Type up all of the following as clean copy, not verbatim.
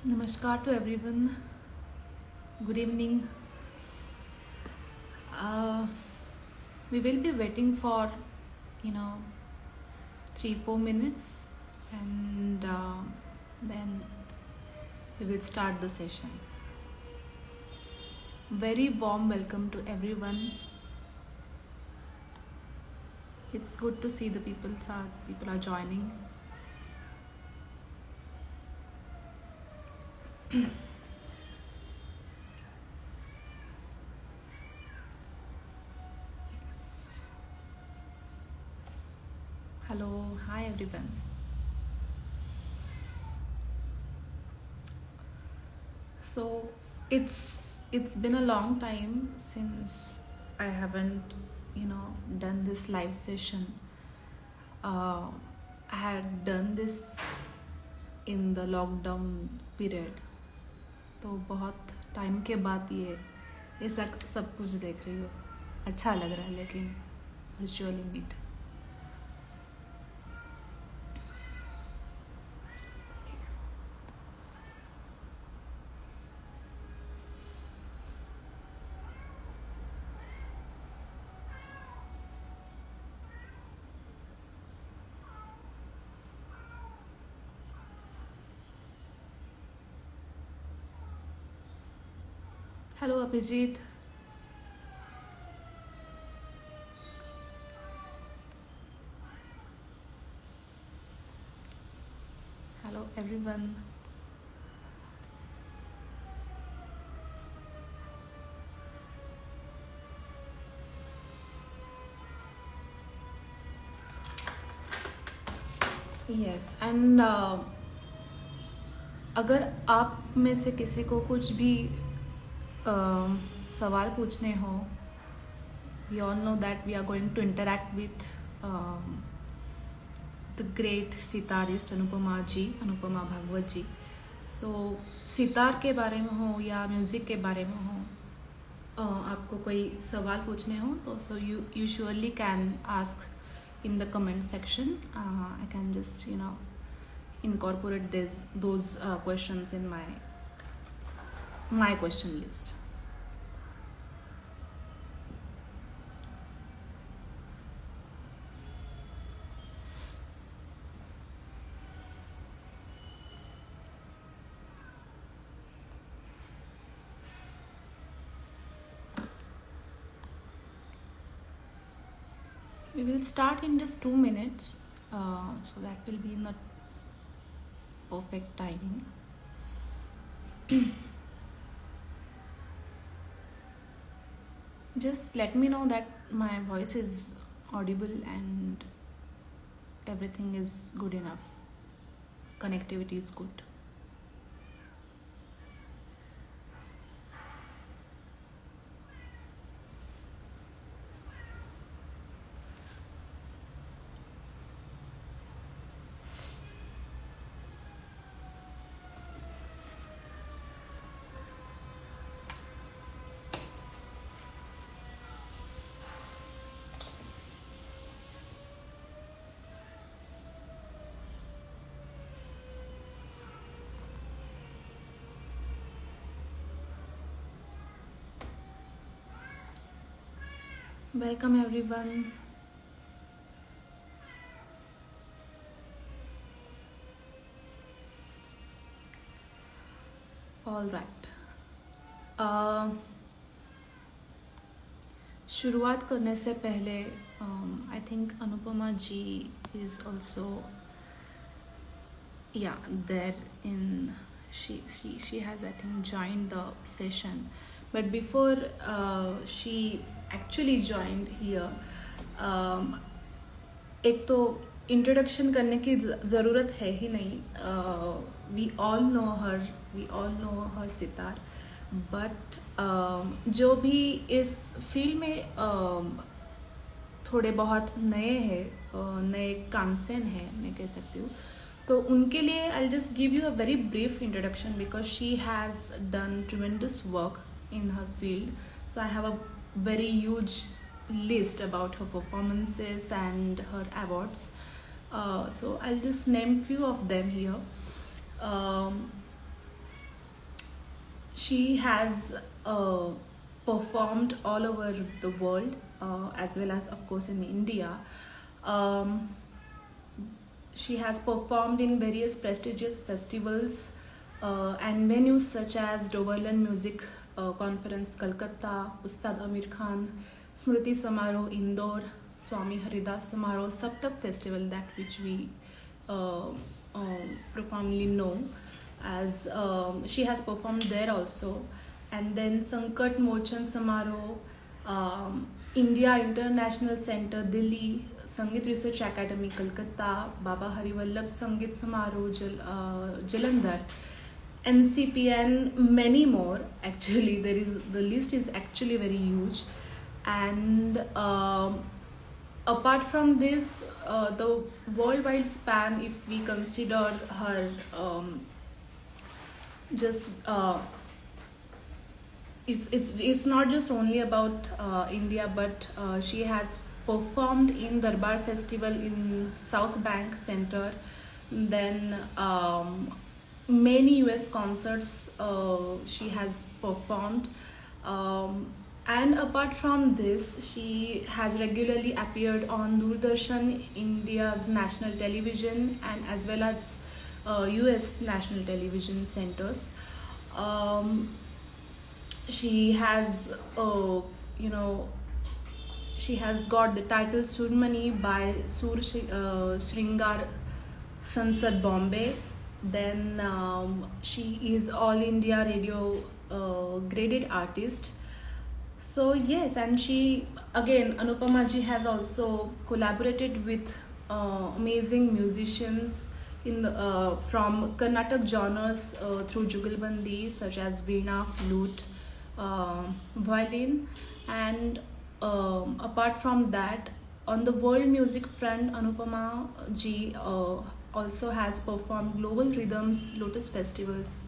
Namaskar to everyone. Good evening. Uh, we will be waiting for, you know, 3-4 minutes, and then we will start the session. Very warm welcome to everyone. It's good to see the people are joining. Yes. Hello, hi everyone. So it's been a long time since I haven't done this live session. I had done this in the lockdown period. तो बहुत time के बाद ये सब कुछ देख रही हो. अच्छा लग रहा है लेकिन virtually meet. Hello Abhijeet. Hello everyone. Yes and अगर आप में से किसी को कुछ भी सवाल पूछने हो, we all know that we are going to interact with the great sitarist Anupama Bhagwat ji. So sitar के बारे में हो या म्यूज़िक के बारे में हो, आपको कोई सवाल पूछने हो तो so you surely can ask in the comment section. I can just incorporate those questions in my question list. We will start in just 2 minutes, so that will be in the perfect timing. Just let me know that my voice is audible and everything is good enough. Connectivity is good. Welcome everyone. All right. शुरुआत करने से पहले I think Anupama ji is also there in she has I think joined the session, but before she actually joined here, एक तो introduction करने की ज़रूरत है ही नहीं. We all know her sitar, but जो भी इस फील्ड में थोड़े बहुत नए हैं, नए कांसेन हैं मैं कह सकती हूँ, तो उनके लिए I just give you a very brief introduction because she has done tremendous work in her field. So I have a very huge list about her performances and her awards. So I'll just name few of them here. she has performed all over the world, as well as, of course, in India. Um, she has performed in various prestigious festivals and venues such as Doverland Music Conference, Calcutta, Ustad Amir Khan, Smriti Samaroh, Indore, Swami Haridas Samaroh, Saptak Festival, that which we uh, profoundly know, as she has performed there also. And then Sankat Mochan Samaroh, India International Center, Delhi, Sangeet Research Academy, Kolkata, Baba Hari Vallabh Sangeet Samaroh, Jalandhar, NCP, and many more. Actually, the list is actually very huge, and apart from this, the worldwide span, if we consider her just it's not just only about India, but she has performed in Darbar Festival in South Bank Center, then many US concerts she has performed. And apart from this, she has regularly appeared on Doordarshan, India's national television, and as well as US national television centers. Um, she has, you know, she has got the title Surmani by Sur Sringar Sansad, Bombay. Then she is All India Radio graded artist. So yes, and she, again, Anupama ji has also collaborated with amazing musicians in the, from Karnataka genres through Jugalbandi, such as veena, flute, violin, and apart from that, on the world music front, Anupama ji also has performed global rhythms, Lotus festivals,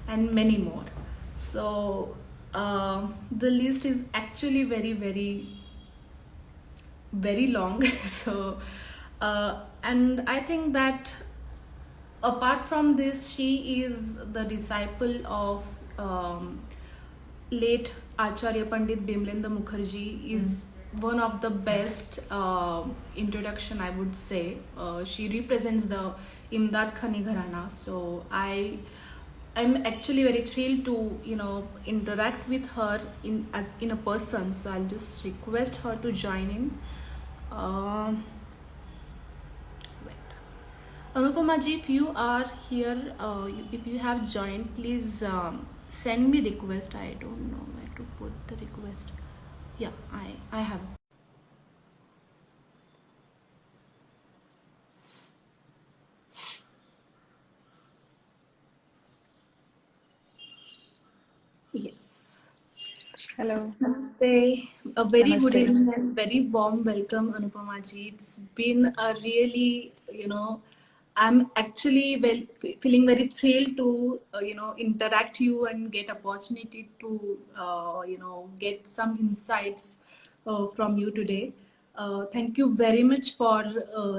and many more. So the list is actually very, very, very long. So, and I think that apart from this, she is the disciple of late Acharya Pandit Bimalendu Mukherjee, is one of the best introduction, I would say. She represents the Imdadkhani Gharana. So I'm actually very thrilled to interact with her in a person. So I'll just request her to join in. Wait. Anupama ji, if you are here, if you have joined, please send me request. I don't know where to put the request. Yeah, I have. Yes. Hello. Namaste. A very Namaste. good evening and very warm welcome, Anupama ji. It's been a really, I'm actually feeling very thrilled to, interact you and get opportunity to, get some insights from you today. Thank you very much for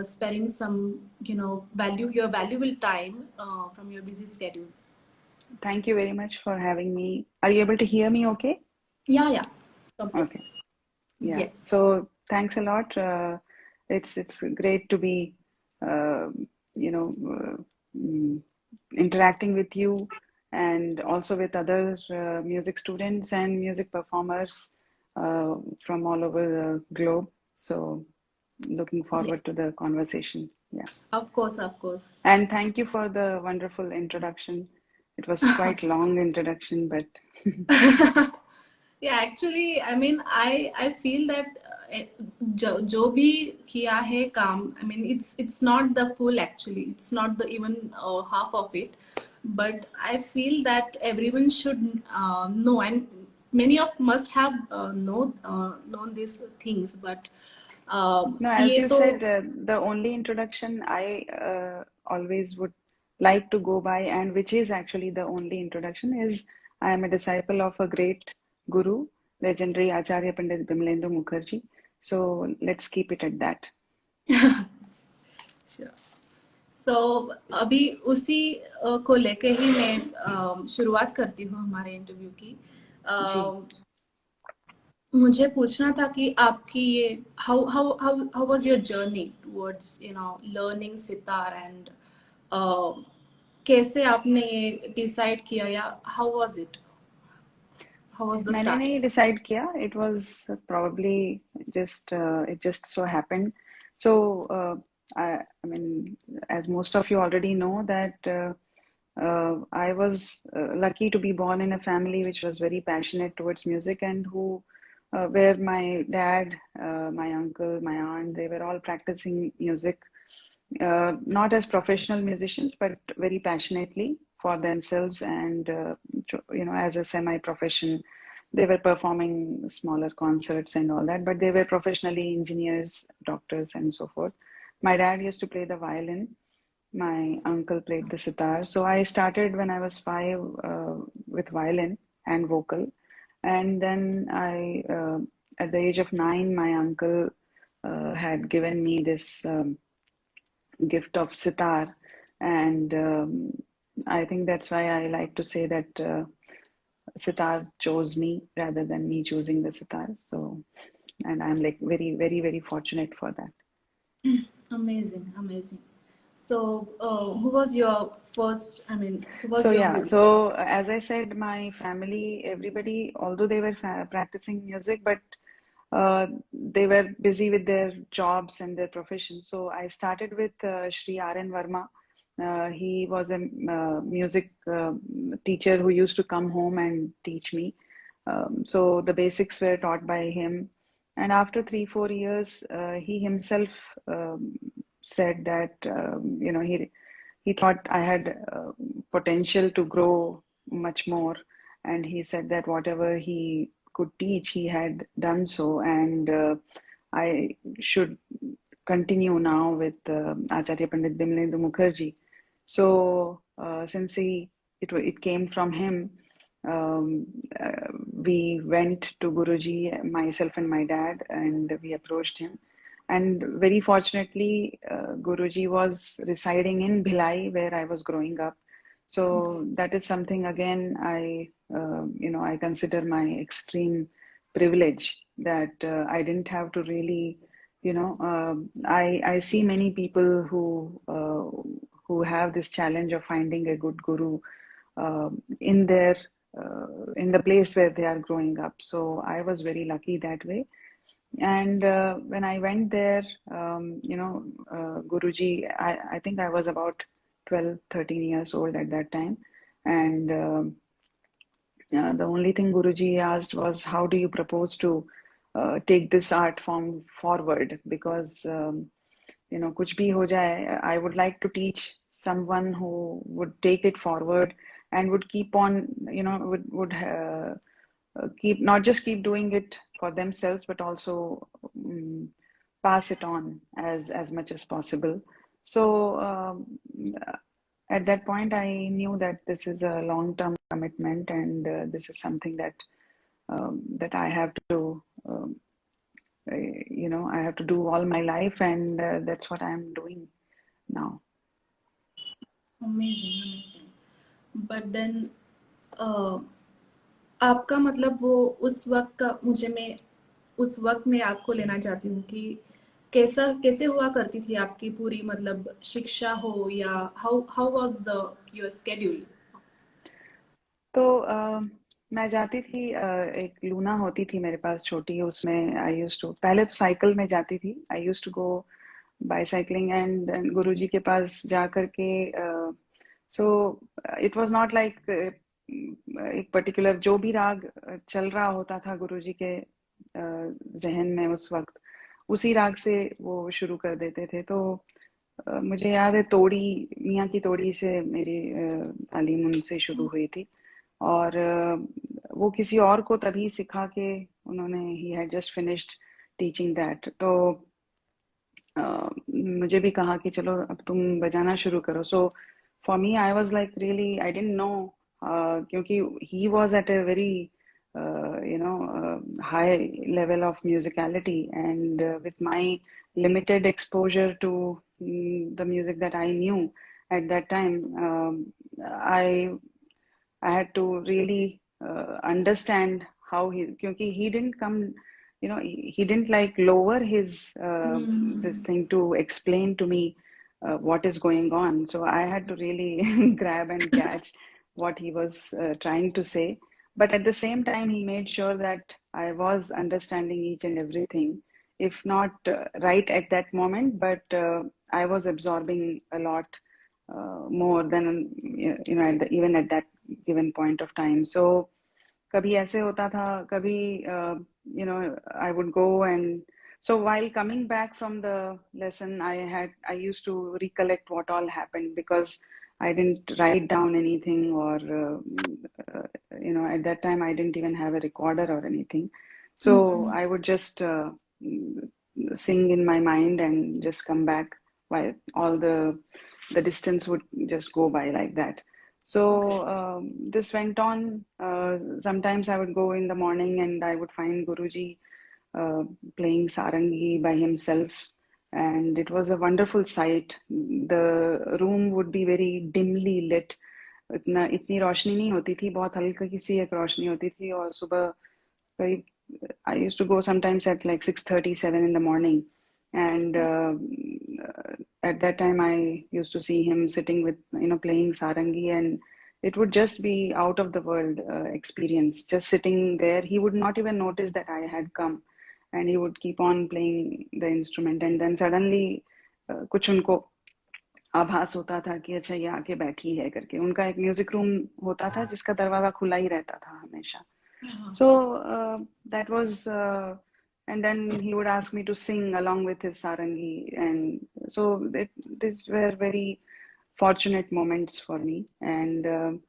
sparing some, your valuable time from your busy schedule. Thank you very much for having me. Are you able to hear me okay? Yeah. Completely. Okay. Yeah. Yes. So thanks a lot. It's great to be, interacting with you and also with other music students and music performers from all over the globe. So looking forward to the conversation. Yeah. Of course. And thank you for the wonderful introduction. It was quite long introduction, but Yeah, actually, I mean, I feel that जो भी किया है काम, I mean, it's not the full, actually. It's not the even half of it. But I feel that everyone should know, and many of must have known these things. But no, as ये you तो said, the only introduction I always would like to go by, and which is actually the only introduction, is I am a disciple of a great guru, legendary Acharya Pandit Bimalendu Mukherjee. So let's keep it at that. Sure. सो अभी उसी को लेके ही मैं शुरुआत करती हूँ हमारे interview की। जी। मुझे पूछना था कि आपकी ये how how how how was your journey towards learning sitar and कैसे आपने ये डिसाइड किया, या how was it, how was the मैंने नहीं स्टार्टिंग? डिसाइड किया, it was probably just it just so happened. So I mean, as most of you already know that I was lucky to be born in a family which was very passionate towards music, and who where my dad, my uncle, my aunt, they were all practicing music, not as professional musicians, but very passionately for themselves, and as a semi-profession. They were performing smaller concerts and all that, but they were professionally engineers, doctors, and so forth. My dad used to play the violin. My uncle played the sitar. So I started when I was 5 with violin and vocal. And then at the age of 9, my uncle had given me this gift of sitar. And I think that's why I like to say that sitar chose me rather than me choosing the sitar. So, and I'm like very, very, very fortunate for that. Amazing, amazing. So, who was your first? I mean, who was So your yeah, guru? so as I said, my family, everybody, although they were practicing music, but they were busy with their jobs and their professions. So I started with Shri R.N. Verma. He was a music teacher who used to come home and teach me. So the basics were taught by him. And after 3, 4 years, he himself said that, he thought I had potential to grow much more. And he said that whatever he could teach, he had done so. And I should continue now with Acharya Pandit Bimalendu Mukherjee. So since it came from him, um, we went to Guruji, myself and my dad, and we approached him. And very fortunately, Guruji was residing in Bhilai, where I was growing up. So that is something again I consider my extreme privilege, that I didn't have to really, I see many people who have this challenge of finding a good guru in their in the place where they are growing up. So I was very lucky that way. And when I went there, Guruji, I think I was about 12, 13 years old at that time. And the only thing Guruji asked was, how do you propose to take this art form forward? Because, kuch bhi ho jaye, I would like to teach someone who would take it forward and would keep on, would keep not just keep doing it for themselves, but also pass it on as much as possible. So at that point, I knew that this is a long-term commitment, and this is something that I have to, I have to do all my life, and that's what I'm doing now. Amazing, amazing. But then, आपका मतलब वो उस वक्त का, मैं उस वक्त में आपको लेना चाहती हूँ कि कैसे हुआ करती थी आपकी पूरी मतलब शिक्षा हो, या how how was the your schedule? तो मैं जाती थी, एक लूना होती थी मेरे पास छोटी, उसमें आई यूज टू, पहले तो साइकिल में जाती थी, आई use to go bicycling, and गुरुजी के पास जा करके so it was not like एक पर्टिकुलर जो भी राग चल रहा होता था गुरुजी के जहन में उस वक्त, उसी राग से वो शुरू कर देते थे। तो मुझे याद है तोड़ी, मियाँ की तोड़ी से मेरी तालीम उनसे शुरू हुई थी। और वो किसी और को तभी सिखा के उन्होंने, he had just finished teaching that. तो मुझे भी कहा कि चलो अब तुम बजाना शुरू करो। So for me I was like really I didn't know, क्योंकि he was at a very high level of musicality, and with my limited exposure to the music that I knew at that time, I I had to really understand how because he didn't come, he didn't like lower his this thing to explain to me what is going on. So I had to really grab and catch what he was trying to say. But at the same time, he made sure that I was understanding each and everything, if not right at that moment, but I was absorbing a lot more than even at that given point of time. So कभी ऐसे होता था, कभी I would go, and so while coming back from the lesson, I used to recollect what all happened, because I didn't write down anything, or at that time I didn't even have a recorder or anything. So I would just sing in my mind and just come back, while all the distance would just go by like that. So this went on. Sometimes I would go in the morning and I would find Guruji playing sarangi by himself, and it was a wonderful sight. The room would be very dimly lit. इतनी रोशनी नहीं होती थी, बहुत हल्की सी एक रोशनी होती थी, और सुबह करीब I used to go sometimes at like 6:37 in the morning, and at that time I used to see him sitting with playing sarangi, and it would just be out of the world experience. Just sitting there, he would not even notice that I had come, and he would keep on playing the instrument, and then suddenly कुछ उनको आभास होता था कि अच्छा ये आके बैठी है करके. उनका एक म्यूजिक रूम होता था जिसका दरवाजा खुला ही रहता था हमेशा. So that was, and then he would ask me to sing along with his sarangi, and so these were very fortunate moments for me. And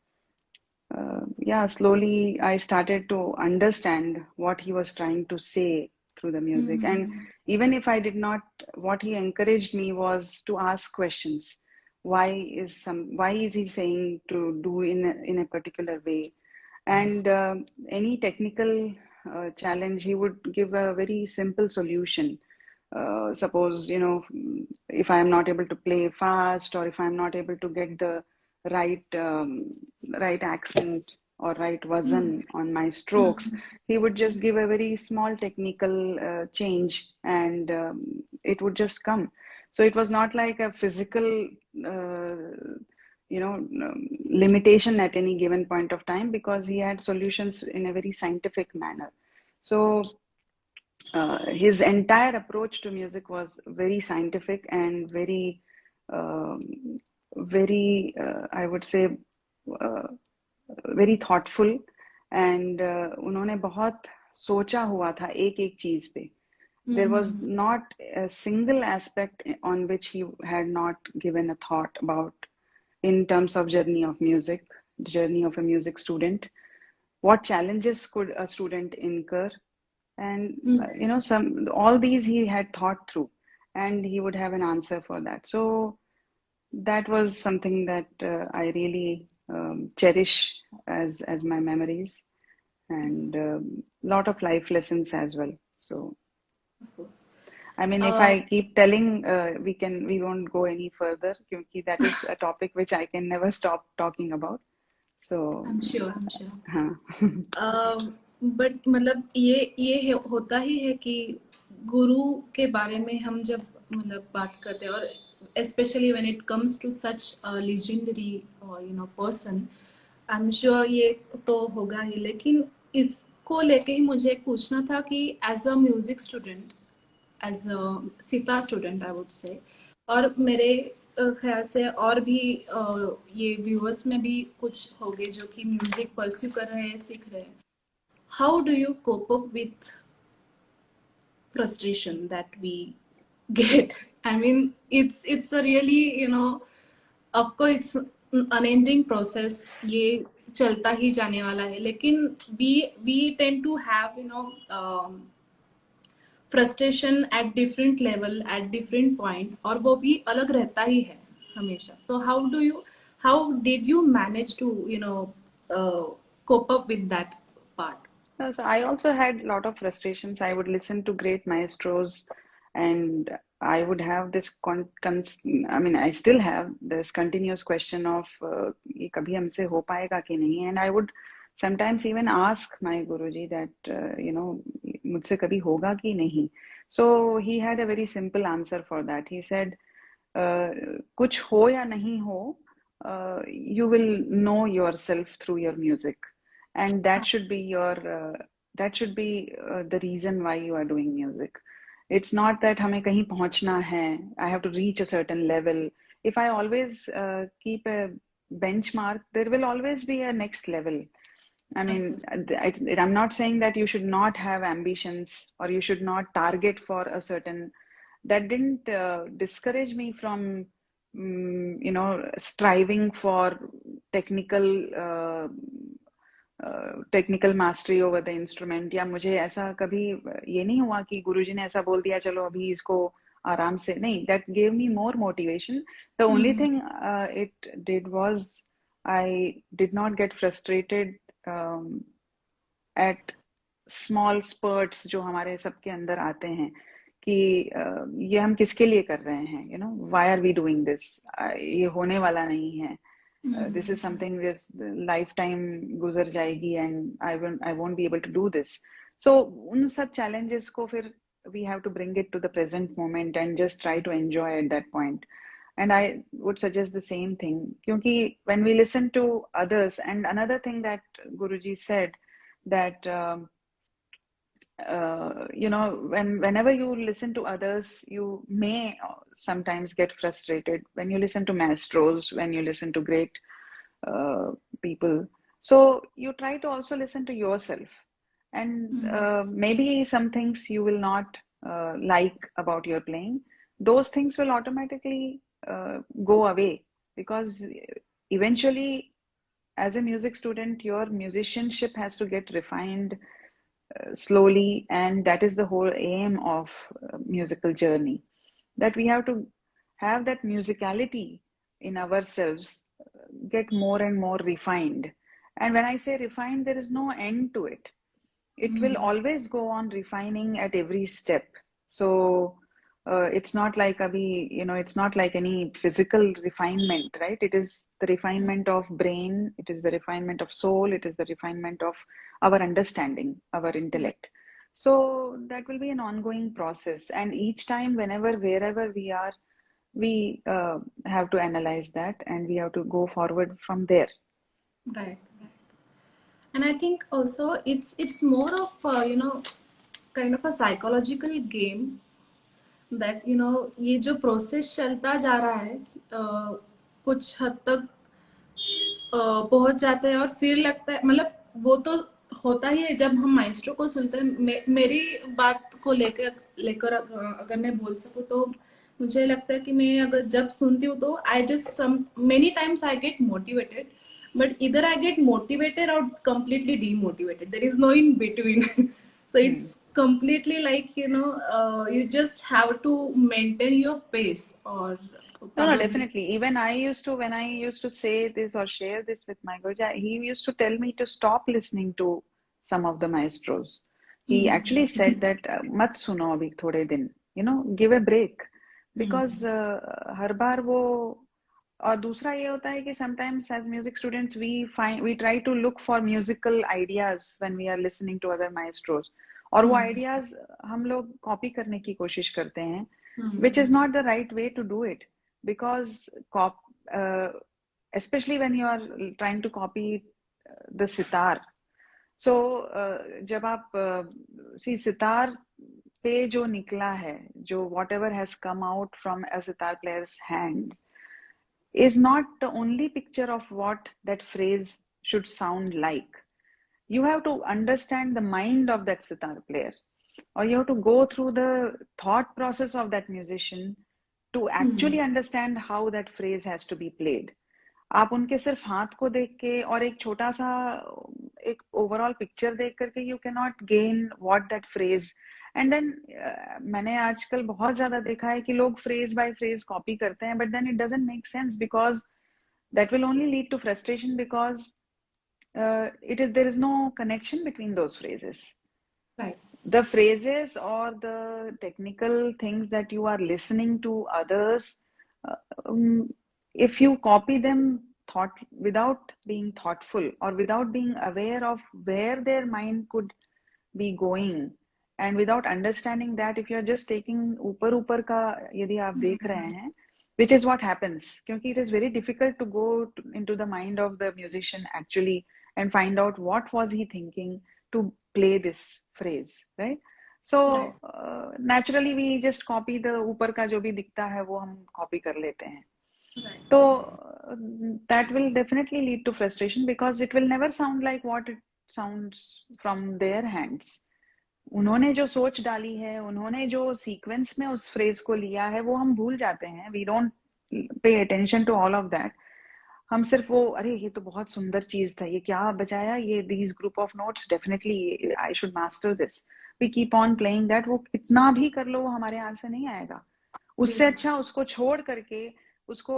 yeah, slowly I started to understand what he was trying to say through the music. And even if I did not, what he encouraged me was to ask questions. Why is he saying to do in a particular way? And any technical challenge, he would give a very simple solution. Suppose, if I'm not able to play fast, or if I'm not able to get the right right accent or right vazan on my strokes, he would just give a very small technical change, and it would just come. So it was not like a physical limitation at any given point of time, because he had solutions in a very scientific manner. So his entire approach to music was very scientific and very I would say very thoughtful. And उन्होंने बहुत सोचा हुआ था एक एक चीज पे. There was not a single aspect on which he had not given a thought about, in terms of journey of music, journey of a music student. What challenges could a student incur? And all these he had thought through, and he would have an answer for that. So that was something that I really cherish as my memories, and lot of life lessons as well. So Of course. I mean, if I keep telling, we won't go any further, because that is a topic which I can never stop talking about. So I'm sure. हाँ. But मतलब ये होता ही है कि गुरु के बारे में हम जब मतलब बात करते हैं, और especially when it comes to such a legendary person, I'm sure ये तो होगा ही. लेकिन इसको लेके ही मुझे एक पूछना था कि as a music student, as a sitar student I would से, और मेरे ख्याल से और भी ये व्यूअर्स में भी कुछ होंगे जो कि म्यूजिक परस्यू कर रहे हैं, सीख रहे हैं. How do you cope up with frustration that we get? I mean, it's a really आपको it's unending process, ये चलता ही जाने वाला है. लेकिन we tend to have frustration at different level at different point, और वो भी अलग रहता ही है हमेशा. So how did you manage to cope up with that part? So I also had a lot of frustrations. I would listen to great maestros, and I would have this I mean, I still have this continuous question of ये कभी हमसे हो पाएगा कि नहीं? And I would sometimes even ask my Guruji that मुझसे कभी होगा कि नहीं? So he had a very simple answer for that. He said, कुछ हो या नहीं हो, you will know yourself through your music. And that should be the reason why you are doing music. It's not that हमें कहीं पहुंचना है, I have to reach a certain level. If I always keep a benchmark, there will always be a next level. I mean, I'm not saying that you should not have ambitions or you should not target for a certain. That didn't discourage me from striving for technical technical mastery over the instrument, या मुझे ऐसा कभी ये नहीं हुआ कि गुरुजी ने ऐसा बोल दिया चलो अभी इसको आराम से, नहीं, that gave me more motivation. The only thing it did was I did not get frustrated at small sprouts जो हमारे सबके अंदर आते हैं कि ये हम किसके लिए कर रहे हैं, why are we doing this, ये होने वाला नहीं है, this is something this lifetime गुजर जाएगी and I won't be able to do this. So उन सब challenges को फिर we have to bring it to the present moment and just try to enjoy at that point. And I would suggest the same thing, क्योंकि when we listen to others, and another thing that Guruji said that whenever you listen to others, you may sometimes get frustrated when you listen to maestros, when you listen to great people. So you try to also listen to yourself, and maybe some things you will not like about your playing. Those things will automatically go away, because eventually, as a music student, your musicianship has to get refined slowly, and that is the whole aim of musical journey, that we have to have that musicality in ourselves get more and more refined. And when I say refined, there is no end to it. It will always go on refining at every step. So it's not like it's not like any physical refinement, right? It is the refinement of brain, it is the refinement of soul, it is the refinement of our understanding, our intellect. So that will be an ongoing process, and each time, wherever we are, we have to analyze that, and we have to go forward from there. Right. And I think also it's more of kind of a psychological game, that ये जो process चलता जा रहा है, कुछ हद तक पहुंच जाते हैं, और फिर लगता है, मतलब वो तो होता ही है जब हम माइस्ट्रो को सुनते हैं. मेरी बात को लेकर अगर मैं बोल सकूं, तो मुझे लगता है कि मैं अगर जब सुनती हूँ तो I just many times I get motivated, but either I get motivated or completely demotivated. There is no in between. So it's completely like you just have to maintain your pace, or No, definitely. Even when I used to say this or share this with my Guruji, he used to tell me to stop listening to some of the maestros. He actually said that mat suno abhi thode din, give a break, because हर बार वो. और दूसरा ये होता है कि sometimes as music students we try to look for musical ideas when we are listening to other maestros, और वो ideas हम लोग copy करने की कोशिश करते हैं, which is not the right way to do it, because especially when you are trying to copy the sitar. So जब आप see sitar पे जो निकला है, जो whatever has come out from a sitar player's hand is not the only picture of what that phrase should sound like. You have to understand the mind of that sitar player, or you have to go through the thought process of that musician to actually understand how that phrase has to be played. आप उनके सिर्फ हाथ को देख के और एक छोटा सा एक ओवरऑल पिक्चर देख करके you cannot gain what that phrase. And then मैंने आजकल बहुत ज्यादा देखा है कि लोग phrase by phrase copy करते हैं, but then it doesn't make sense, because that will only lead to frustration, because there is no connection between those phrases. Right. The phrases or the technical things that you are listening to others, uh, um, if you copy them without being thoughtful or without being aware of where their mind could be going, and without understanding that, if you're just taking ऊपर का यदि आप देख रहे हैं, which is what happens, क्योंकि it is very difficult to go into the mind of the musician actually and find out what was he thinking to play this phrase, right? So naturally we just copy the ऊपर का जो भी दिखता है वो हम copy कर लेते हैं. Right. So that will definitely lead to frustration because it will never sound like what it sounds from their hands. उन्होंने जो सोच डाली है, उन्होंने जो सीक्वेंस में उस फ्रेज को लिया है, वो हम भूल जाते हैं. We don't pay attention to all of that. हम सिर्फ वो, अरे ये तो बहुत सुंदर चीज था, ये क्या बजाया, ये these group of notes, definitely I should master this. We keep on playing that. वो कितना भी कर लो वो हमारे हाथ से नहीं आएगा. उससे अच्छा उसको छोड़ करके उसको,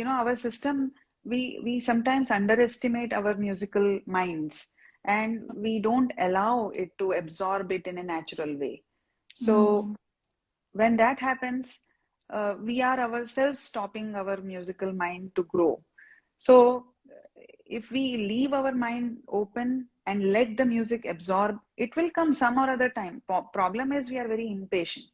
our system, we sometimes underestimate our musical minds and we don't allow it to absorb it in a natural way. So when that happens, we are ourselves stopping our musical mind to grow. So if we leave our mind open and let the music absorb, it will come some or other time. Problem is we are very impatient.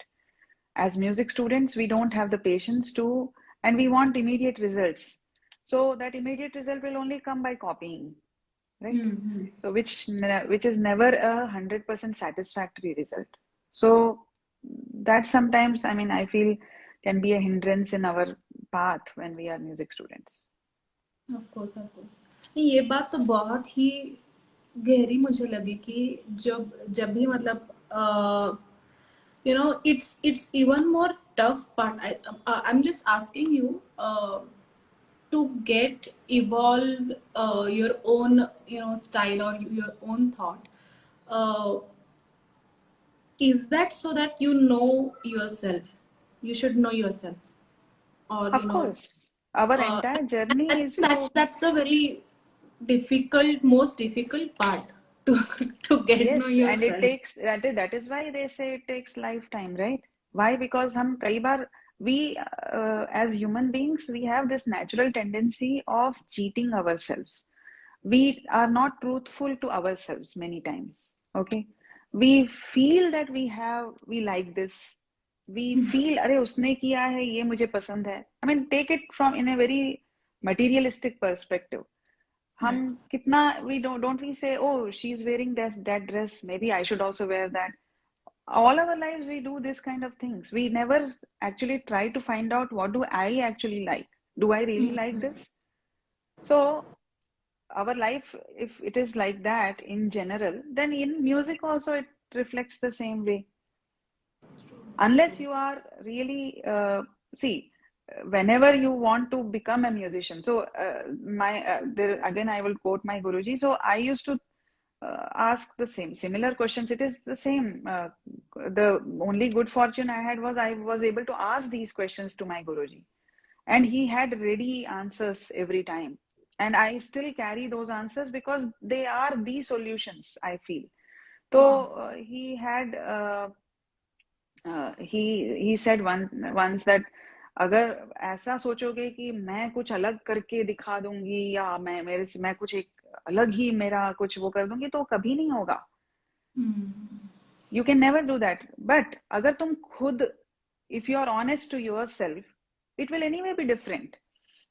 As music students, we don't have the patience to, and we want immediate results. So that immediate result will only come by copying, right? So which is never 100% satisfactory result. So that sometimes, I feel, can be a hindrance in our path when we are music students. Of course. ये बात तो बहुत ही गहरी मुझे लगी कि जब भी मतलब it's even more tough part. I'm just asking you to get evolve your own style or your own thought. Is that so that you know yourself? You should know yourself, or Of course, our entire journey I is think to. that's the very most difficult part to get know Yes, and it yourself. takes that is why they say it takes lifetime, right? Why? Because हम कई बार we as human beings, we have this natural tendency of cheating ourselves. We are not truthful to ourselves many times. Okay, we feel that we like this. We feel अरे उसने किया है ये मुझे पसंद है. I mean, take it from in a very materialistic perspective. हम कितना, we don't we say, oh, she's wearing that dress, maybe I should also wear that. All our lives we do this kind of things. We never actually try to find out what do I actually like. Do I really like this? So our life, if it is like that in general, then in music also it reflects the same way. Unless you are really see, whenever you want to become a musician, so there again I will quote my Guruji. So I used to ask the similar questions. It is the same. The only good fortune I had was I was able to ask these questions to my Guruji, and he had ready answers every time. And I still carry those answers because they are the solutions, I feel. So he had he said once that अगर ऐसा सोचोगे कि मैं कुछ अलग करके दिखा दूंगी या मैं कुछ एक अलग ही मेरा कुछ वो कर दूंगी तो कभी नहीं होगा. You can never do that. But अगर तुम खुद, if you are honest to yourself, it will anyway be different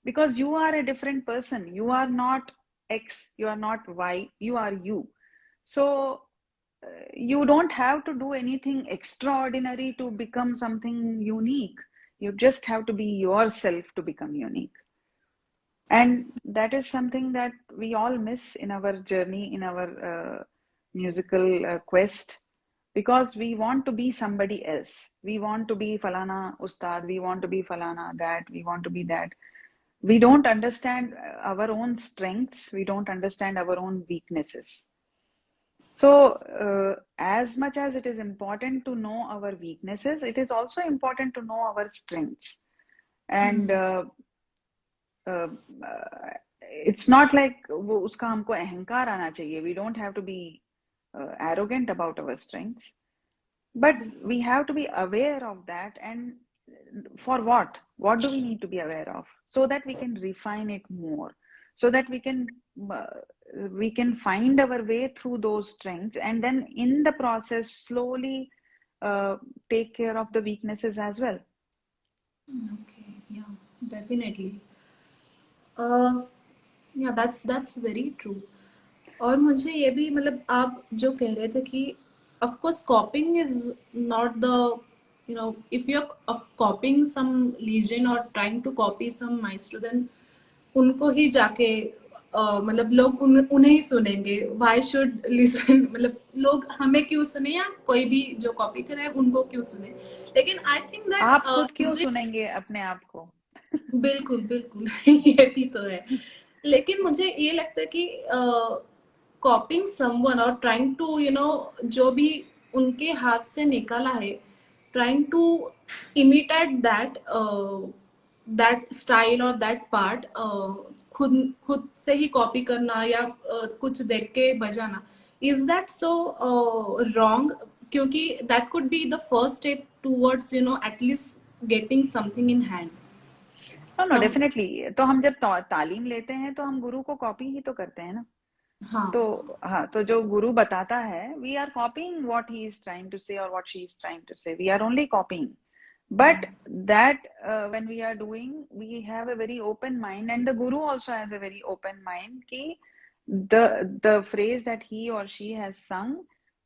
because you are a different person. You are not X, you are not Y, you are you. So you don't have to do anything extraordinary to become something unique. You just have to be yourself to become unique. And that is something that we all miss in our journey, in our musical quest, because we want to be somebody else. We want to be Falana Ustad, we want to be Falana that, we want to be that. We don't understand our own strengths, we don't understand our own weaknesses. So, as much as it is important to know our weaknesses, it is also important to know our strengths. And it's not like वो उसका हमको अहंकार आना चाहिए. We don't have to be arrogant about our strengths, but we have to be aware of that. And for what do we need to be aware of, so that we can refine it more, so that uh, we can find our way through those strengths, and then in the process slowly take care of the weaknesses as well. Okay, yeah, definitely. या that's very true. और मुझे ये भी मतलब आप जो कह रहे थे कि of course copying is not the if you are copying some legend और trying to copy some meister, then उनको ही जाके मतलब लोग उन्हें ही सुनेंगे. व्हाई शुड लिसन, मतलब लोग हमें क्यों सुने या कोई भी जो कॉपी करे उनको क्यों सुने. लेकिन आई थिंक आप खुद दैट क्यों इज इट. सुनेंगे अपने आप को? बिल्कुल बिल्कुल ये भी तो है. लेकिन मुझे ये लगता है कि कॉपिंग समवन और ट्राइंग टू जो भी उनके हाथ से निकाला है, trying to imitate that style और दैट पार्ट, खुद खुद से ही कॉपी करना या कुछ देख के बजाना, इज दैट सो रॉन्ग? क्योंकि that could be the first step towards at least getting something in hand. No definitely. तो हम जब तालीम लेते हैं तो हम गुरु को कॉपी ही तो करते हैं ना. हाँ. हाँ, तो जो गुरु बताता है, we are copying what he is trying to say और what she is trying to say. We are only copying. But that when we are doing, we have a very open mind, and the guru also has a very open mind ki the phrase that he or she has sung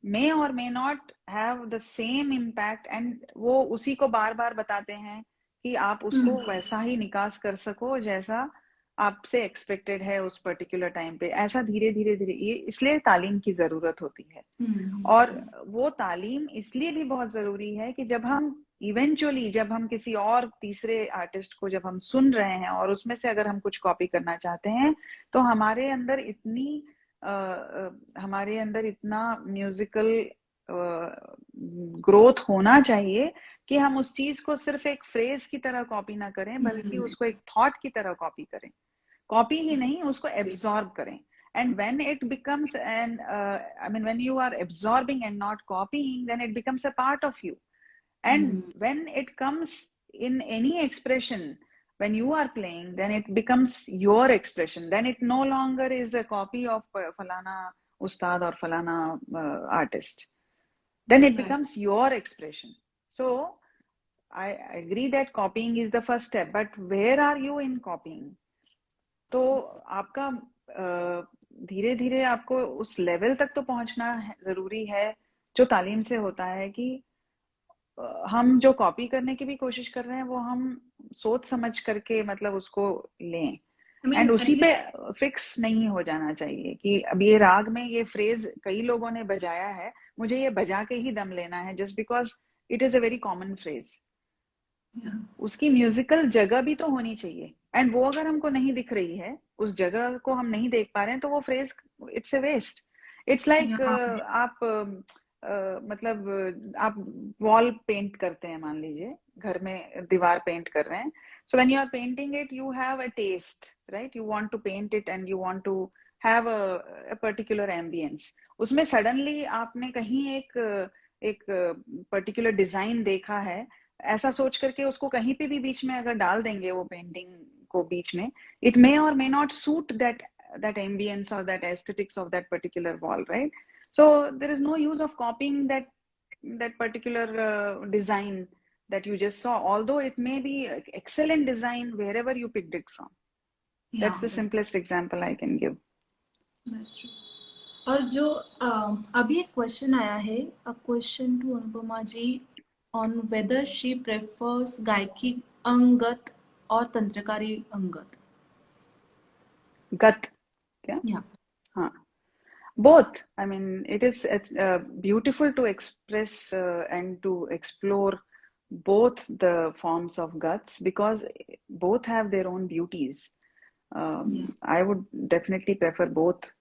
may or may not have the same impact, and वो उसी को बार बार बताते हैं कि आप उसको वैसा ही निकास कर सको जैसा आपसे एक्सपेक्टेड है उस पर्टिकुलर टाइम पे. ऐसा धीरे धीरे धीरे, ये इसलिए तालीम की जरूरत होती है. और वो तालीम इसलिए भी बहुत जरूरी है कि जब हम इवेंचुअली जब हम किसी और तीसरे आर्टिस्ट को जब हम सुन रहे हैं और उसमें से अगर हम कुछ कॉपी करना चाहते हैं, तो हमारे अंदर इतना म्यूजिकल ग्रोथ होना चाहिए कि हम उस चीज को सिर्फ एक फ्रेज की तरह कॉपी ना करें, बल्कि उसको एक थॉट की तरह कॉपी करें. कॉपी ही नहीं, उसको एब्जॉर्ब करें. And when it becomes when you are absorbing and not copying, then it becomes a part of you. And when it comes in any expression, when you are playing, then it becomes your expression. Then it no longer is a copy of falana ustad or falana artist. Then it becomes your expression. So I agree that copying is the first step, but where are you in copying? तो आपका धीरे धीरे आपको उस level तक तो पहुंचना जरूरी है जो तालीम से होता है कि हम जो कॉपी करने की भी कोशिश कर रहे हैं वो हम सोच समझ करके मतलब उसको लें. एंड उसी पे फिक्स नहीं हो जाना चाहिए कि अब ये राग में ये फ्रेज कई लोगों ने बजाया है, मुझे ये बजा के ही दम लेना है just because it is a very common phrase. उसकी म्यूजिकल जगह भी तो होनी चाहिए. एंड वो अगर हमको नहीं दिख रही है, उस जगह को हम नहीं देख पा रहे हैं, तो वो phrase it's a waste. It's like आप मतलब आप वॉल पेंट करते हैं, मान लीजिए घर में दीवार पेंट कर रहे हैं. So when you are painting it, you have a taste, right? You want to paint it and you want to have a particular ambience. उसमें सडनली आपने कहीं एक पर्टिकुलर डिजाइन देखा है, ऐसा सोच करके उसको कहीं पे भी बीच में अगर डाल देंगे वो पेंटिंग को बीच में, it may or may not suit that ambience or that aesthetics of that particular wall, right? So there is no use of copying that particular design that you just saw, although it may be excellent design wherever you picked it from. That's the simplest example I can give. That's true. और जो अभी एक question आया है, a question to Anupama ji on whether she prefers गायकी अंगत और तंत्रकारी अंगत. गत क्या? Yeah. हाँ, both. I mean, it is beautiful to express and to explore both the forms of guts, because both have their own beauties. I would definitely prefer both,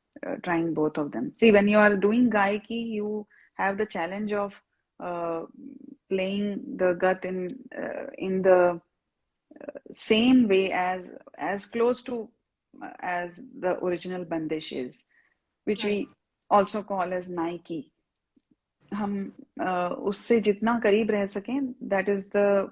trying both of them. See, when you are doing gaiki, you have the challenge of playing the gut in the same way as close to as the original bandish is, which Right. we also call as Nike. हम उससे जितना करीब रह सकें, that is the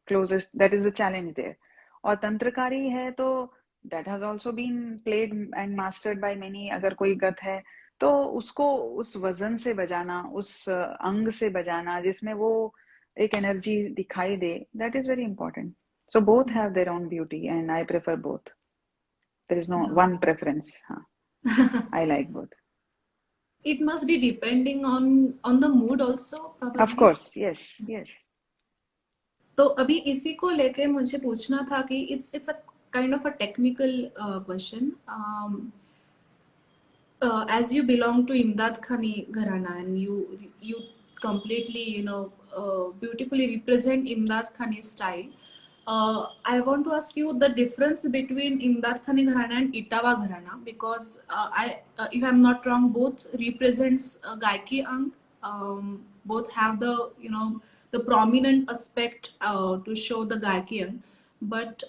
closest, that is the challenge there. और तंत्रकारी है तो that has also been played and mastered by many. अगर कोई गत है तो उसको उस वजन से बजाना, उस अंग से बजाना जिसमें वो एक एनर्जी दिखाई दे, that is very important. So both have their own beauty and I prefer both. There is no one preference. I like both. It must be depending on the mood also, probably. Of course, yes, yes. तो अभी इसी को लेके मुझे पूछना था कि it's a kind of a technical question. As you belong to Imdadkhani Gharana and you completely beautifully represent Imdadkhani style. I want to ask you the difference between Imdadkhani Gharana and Itawa Gharana, because if I'm not wrong, both represents Gaiki Ang. Both have the the prominent aspect to show the Gaiki Ang. But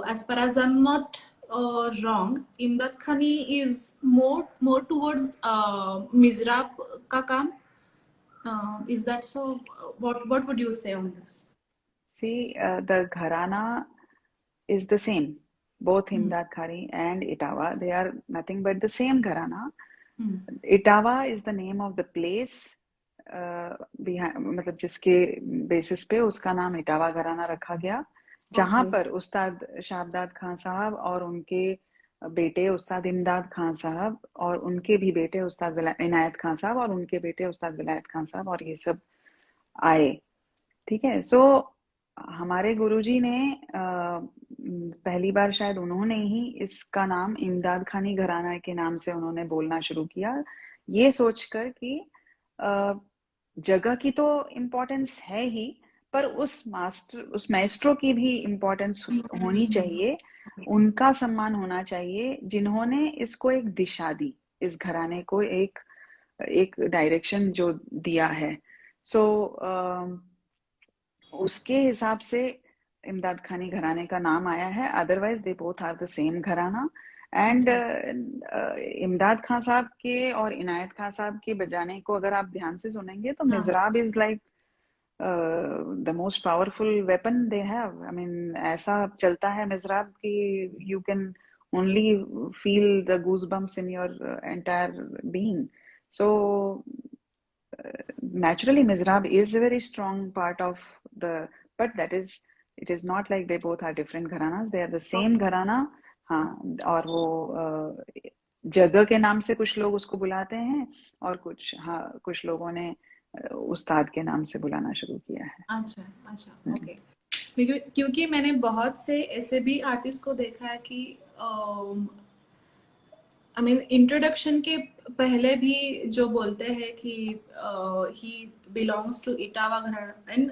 as far as I'm not wrong, Imdadkhani is more towards Mizrab ka kaam. Is that so? What would you say on this? See, the Gharana is the same. Both Imdadkhani and Itawa, they are nothing but the same Gharana. Itawa is the name of the place, मतलब जिसके basis पे उसका नाम इटावा घराना रखा गया, जहां पर उस्ताद शाहब्दाद खान साहब और उनके बेटे उस्ताद इमदाद खान साहब और उनके भी बेटे उस्ताद इनायत खान साहब और उनके बेटे उस्ताद विलायत खान साहब और ये सब आए. ठीक है. सो हमारे गुरुजी ने पहली बार शायद उन्होंने ही इसका नाम इमदाद खानी घराना के नाम से उन्होंने बोलना शुरू किया, ये सोचकर कि जगह की तो इम्पोर्टेंस है ही, पर उस मास्ट्रो की भी इम्पोर्टेंस होनी चाहिए, उनका सम्मान होना चाहिए जिन्होंने इसको एक दिशा दी, इस घराने को एक डायरेक्शन जो दिया है. सो उसके हिसाब से इमदाद खानी घराने का नाम आया है. Otherwise they both are the same gharana. And Imdad Khan साहब के और इनायत खान साहब के बजाने को अगर आप ध्यान से सुनेंगे तो mizrab is like the most powerful weapon they have. I mean ऐसा चलता है मिजराब कि you can only feel the goose bumps in your entire being. So naturally Mizrab is a very strong part of the, but that is, it is not like they both are different gharanas, they are the same घराना. हाँ, और वो जगह के नाम से कुछ लोग उसको बुलाते हैं और कुछ लोगों ने उस्ताद के नाम से बुलाना शुरू किया है. अच्छा ओके. क्योंकि मैंने बहुत से ऐसे भी आर्टिस्ट को देखा है कि आई मीन इंट्रोडक्शन के पहले भी जो बोलते हैं कि he belongs to Etawah gharana, and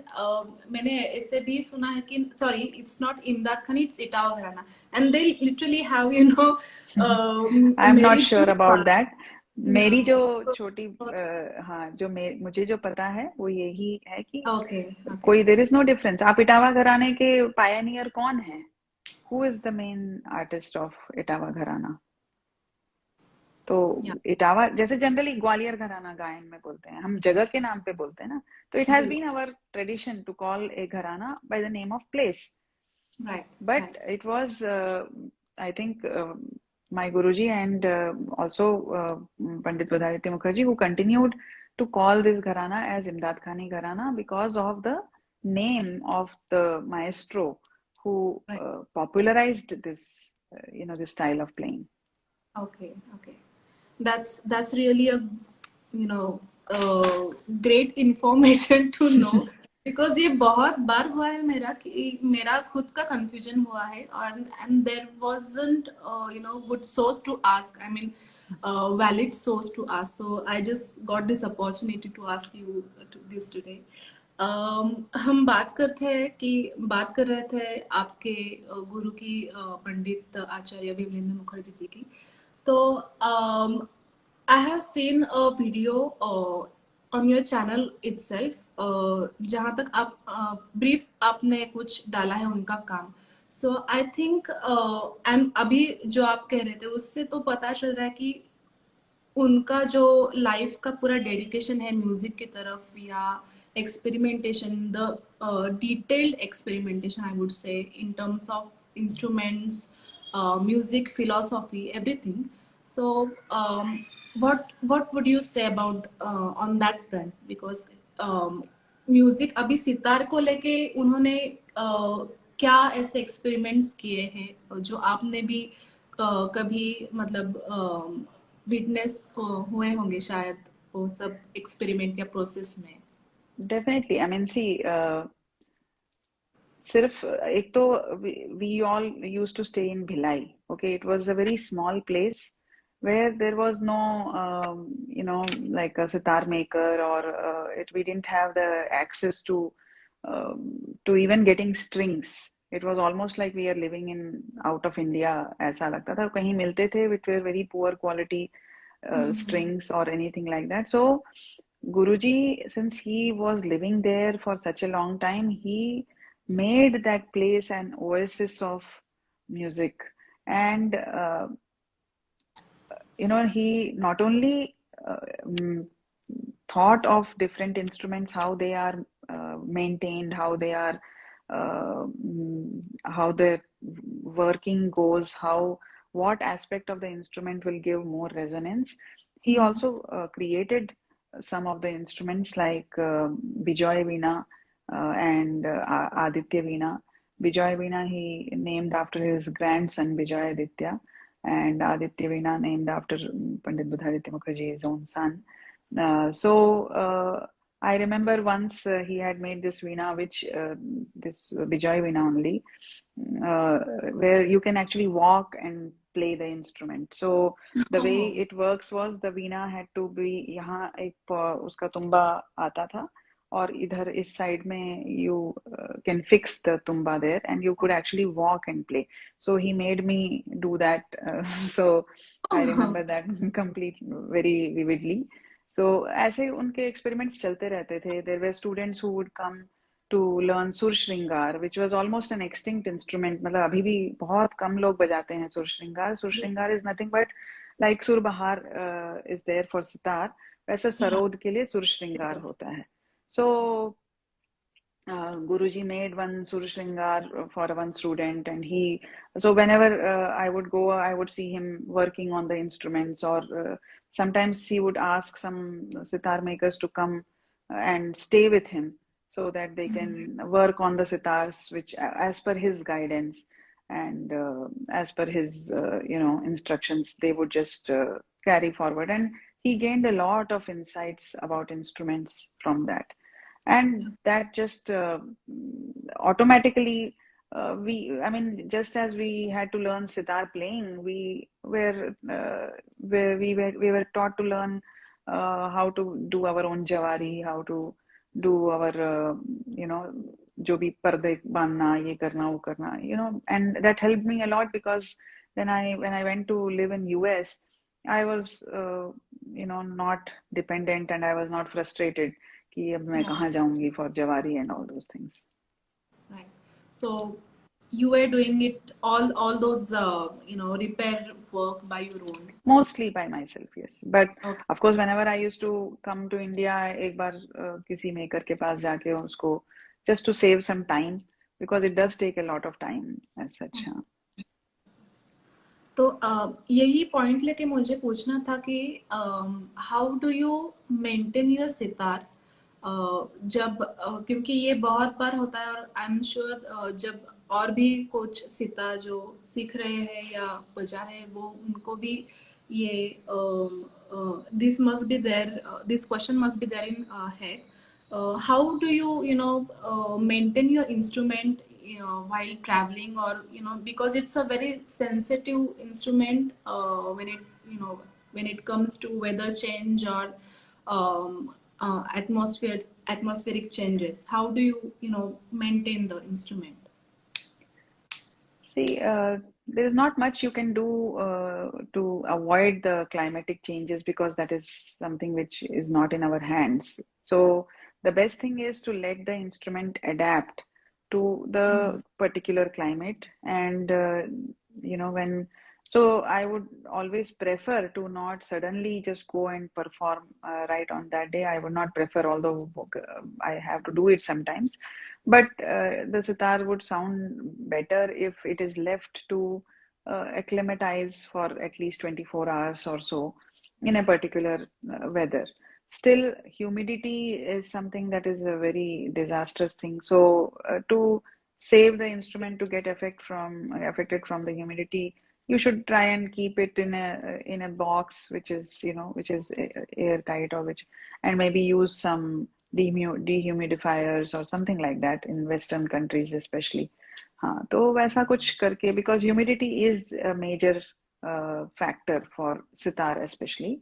मैंने ऐसे भी सुना है कि sorry it's not Imdadkhani, it's Etawah gharana, and they literally have I am not sure about that. मेरी जो छोटी जो मुझे जो पता है वो यही है कि कोई देयर इज नो डिफरेंस. आप इटावा घराने के पायनियर कौन है? Who is the main artist of Etawah घराना? तो इटावा जैसे जनरली ग्वालियर घराना गायन में बोलते हैं, हम जगह के नाम पे बोलते हैं ना, तो it has been our tradition to call a gharana by the name of place. But it was I think my Guruji and also Pandit Shri Mukherjee, who continued to call this gharana as Imdadkhani Gharana because of the name of the maestro who popularized this this style of playing. Okay. That's really a great information to know. because ये बहुत बार हुआ है मेरा कि मेरा खुद का confusion हुआ है, and there wasn't good source to ask, I mean valid source to ask, so I just got this opportunity to ask you this today. हम बात कर रहे थे आपके गुरु की, पंडित आचार्य विमलेंदु मुखर्जी जी की. तो I have seen a video on your channel itself, जहाँ तक आप brief आपने कुछ डाला है उनका काम. सो आई थिंक एंड अभी जो आप कह रहे थे उससे तो पता चल रहा है कि उनका जो लाइफ का पूरा डेडिकेशन है म्यूजिक की तरफ, या experimentation, the detailed experimentation I would से in terms of instruments, music philosophy, everything. So what would you say about on that front? Because music अभी सितार को लेके उन्होंने क्या ऐसे एक्सपेरिमेंट्स किए हैं जो आपने भी कभी मतलब विटनेस हुए होंगे शायद वो सब एक्सपेरिमेंट या प्रोसेस में. Definitely. I mean, see, सिर्फ एक तो we all used to stay in Bhilai. Okay, it was a very small place where there was no, like a sitar maker, or we didn't have the access to even getting strings. It was almost like we are living in out of India. ऐसा लगता था. कहीं मिलते थे which were very poor quality strings or anything like that. So Guruji, since he was living there for such a long time, he made that place an oasis of music. And, he not only mm, thought of different instruments, how they are maintained, how the working goes, what aspect of the instrument will give more resonance. He also created some of the instruments like Bijoy Veena and Aditya Veena. Bijoy Veena he named after his grandson Bijoy Aditya, and Aditya Veena named after Pandit Budhaditya Mukherjee's own son. I remember once he had made this veena, which this Bijoy veena only, where you can actually walk and play the instrument. So the way it works was the veena had to be यहाँ एक उसका तुम्बा आता था, और इधर इस side में you can fix the tumba there, and you could actually walk and play. So he made me do that. So I remember that complete very vividly. So ऐसे उनके experiments चलते रहते थे. There were students who would come to learn Sur Sringar, which was almost an extinct instrument. मतलब अभी भी बहुत कम लोग बजाते हैं Sur Sringar. Sur Sringar is nothing but like Sur Bahar is there for sitar. वैसे सरोद के लिए Sur Sringar होता है. So Guruji made one Sur Sringar for one student, and so whenever I would go, I would see him working on the instruments, or sometimes he would ask some sitar makers to come and stay with him so that they can work on the sitars, which as per his guidance and as per his, instructions, they would just carry forward. And he gained a lot of insights about instruments from that. And that just automatically just as we had to learn sitar playing, we were taught to learn how to do our own jawari, how to do our जो भी पर्दे बांधना, ये करना वो करना, and that helped me a lot, because when I went to live in US, I was not dependent, and I was not frustrated कि अब मैं कहाँ जाऊंगी for Javari and all those things. Right. So you were doing it all those repair work by your own. Mostly by myself, yes. But Okay. of course, whenever I used to come to India, एक बार किसी maker के पास जाके उसको just to save some time, because it does take a lot of time as such. हाँ. तो यही point लेके मुझे पूछना था कि how do you maintain your sitar जब क्योंकि ये बहुत बार होता है, और आई एम श्योर जब और भी कुछ सितार जो सीख रहे हैं या बजा रहे हैं वो उनको भी ये this must be there, this question must be there in head. How do you maintain your instrument while traveling, or because it's a very sensitive instrument when it comes to weather change or atmospheric changes. How do you maintain the instrument? See, there is not much you can do to avoid the climatic changes, because that is something which is not in our hands. So the best thing is to let the instrument adapt to the particular climate. And so I would always prefer to not suddenly just go and perform right on that day. I would not prefer, although I have to do it sometimes. But the sitar would sound better if it is left to acclimatize for at least 24 hours or so in a particular weather. Still, humidity is something that is a very disastrous thing. So, to save the instrument to get affected from the humidity, you should try and keep it in a box which is airtight, and maybe use some dehumidifiers or something like that in Western countries especially. हाँ, तो वैसा कुछ करके, because humidity is a major factor for sitar especially,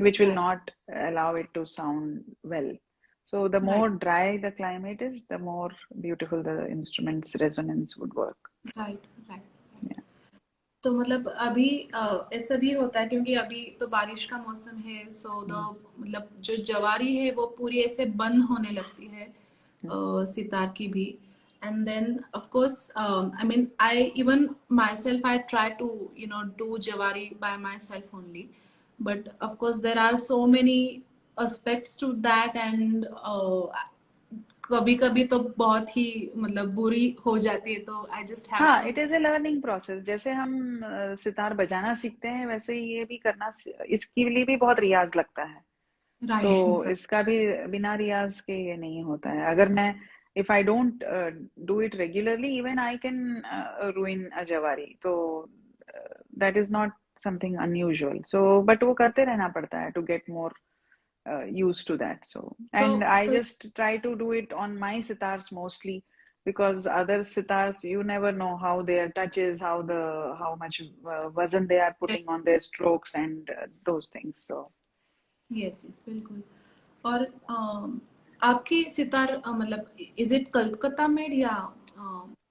which will not allow it to sound well. So the more dry the climate is, the more beautiful the instrument's resonance would work. Right. तो मतलब अभी ऐसा भी होता है क्योंकि अभी तो बारिश का मौसम है, सो मतलब जो जवारी है वो पूरी ऐसे बंद होने लगती है सितार की भी. And then of course I mean I even myself I try to do javari by myself only, but of course there are so many aspects to that, and कभी कभी तो बहुत ही मतलब बुरी हो जाती है, तो आई जस्ट हैव. हाँ, it is a learning process. जैसे हम सितार बजाना सीखते हैं, वैसे ही ये भी करना, इसके लिए भी बहुत रियाज लगता है. सो इसका भी बिना रियाज के ये नहीं होता है. अगर मैं if I don't do it regularly, even I can ruin a javari. So that is not something unusual. So but वो करते रहना पड़ता है to get more used to that. So I just try to do it on my sitars mostly, because other sitars you never know how their touches, how much wazn they are putting on their strokes and those things. So yes, बिल्कुल. और आपकी सितार मतलब is it Calcutta made या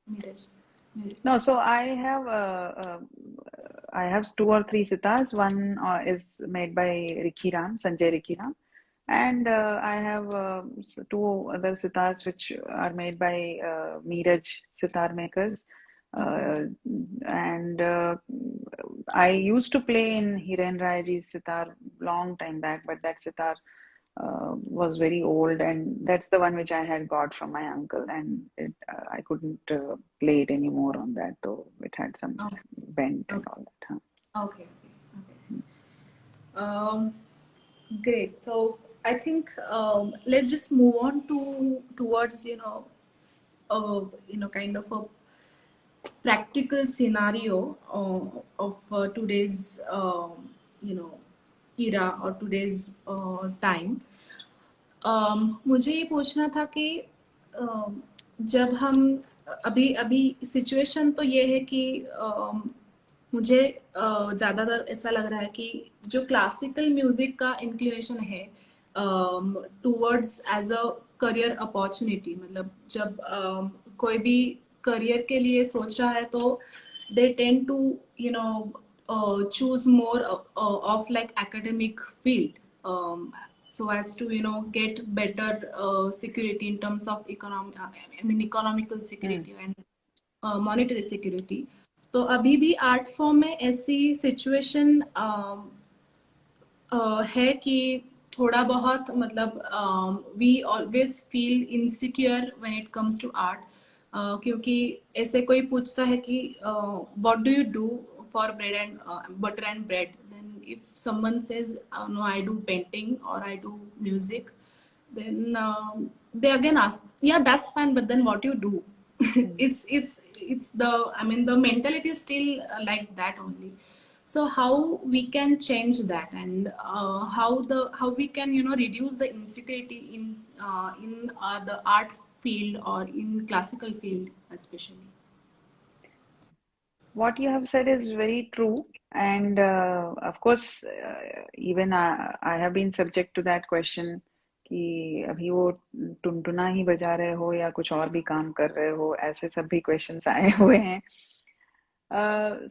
Miraj? No, so I have 2 or 3 sitars. One is made by Sanjay Rikiram, and I have 2 other sitars which are made by Meeraj sitar makers. And I used to play in Hiren Raiji's sitar long time back, but that sitar was very old, and that's the one which I had got from my uncle, and I couldn't play it anymore on that, though it had some bent and all that. Huh? Okay. Great. So I think let's just move on towards kind of a practical scenario of today's era or today's time. मुझे ये पूछना था कि जब हम अभी situation तो ये है कि मुझे ज़्यादातर ऐसा लग रहा है कि जो क्लासिकल म्यूजिक का इंक्लिनेशन है towards as a career opportunity, मतलब जब कोई भी करियर के लिए सोच रहा है तो they tend to choose more of like academic field, so as to get better security in terms of economical security and monetary security. तो अभी भी आर्ट फॉर्म में ऐसी सिचुएशन है कि थोड़ा बहुत मतलब we always feel insecure when it comes to art, क्योंकि ऐसे कोई पूछता है कि what do you do for bread and butter and bread, then if someone says no, I do painting or I do music, then they again ask, yeah, that's fine, but then what you do? it's the the mentality is still like that only. So how we can change that, and how we can reduce the insecurity in the art field or in classical field especially? What you have said is very true, and of course even I have been subject to that question कि अभी वो टुनटुना ही बजा रहे हो या कुछ और भी काम कर रहे हो, ऐसे सब भी questions आए हुए हैं.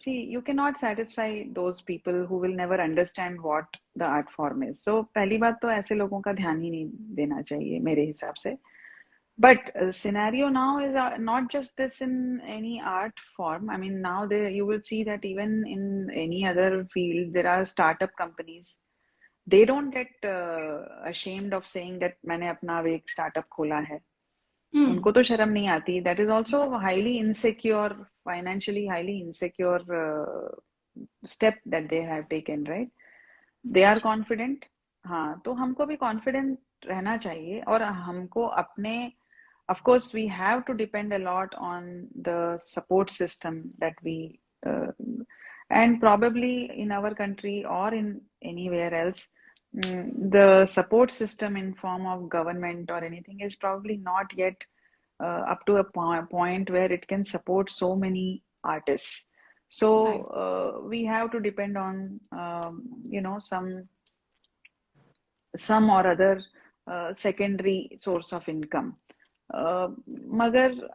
See, you cannot satisfy those people who will never understand what the art form is. So पहली बात तो ऐसे लोगों का ध्यान ही नहीं देना चाहिए मेरे हिसाब से. But scenario now is not just this in any art form. I mean, now you will see that even in any other field, there are startup companies. They don't get ashamed of saying that मैंने अपना एक startup खोला है. Hmm. उनको तो शर्म नहीं आती. That is also highly insecure, financially highly insecure step that they have taken, right? They That's are true. confident. हाँ, तो हमको भी confident रहना चाहिए और हमको अपने of course we have to depend a lot on the support system that we uh, and probably in our country or in anywhere else the support system in form of government or anything is probably not yet up to a point where it can support so many artists. So Right. we have to depend on some or other secondary source of income. Magar,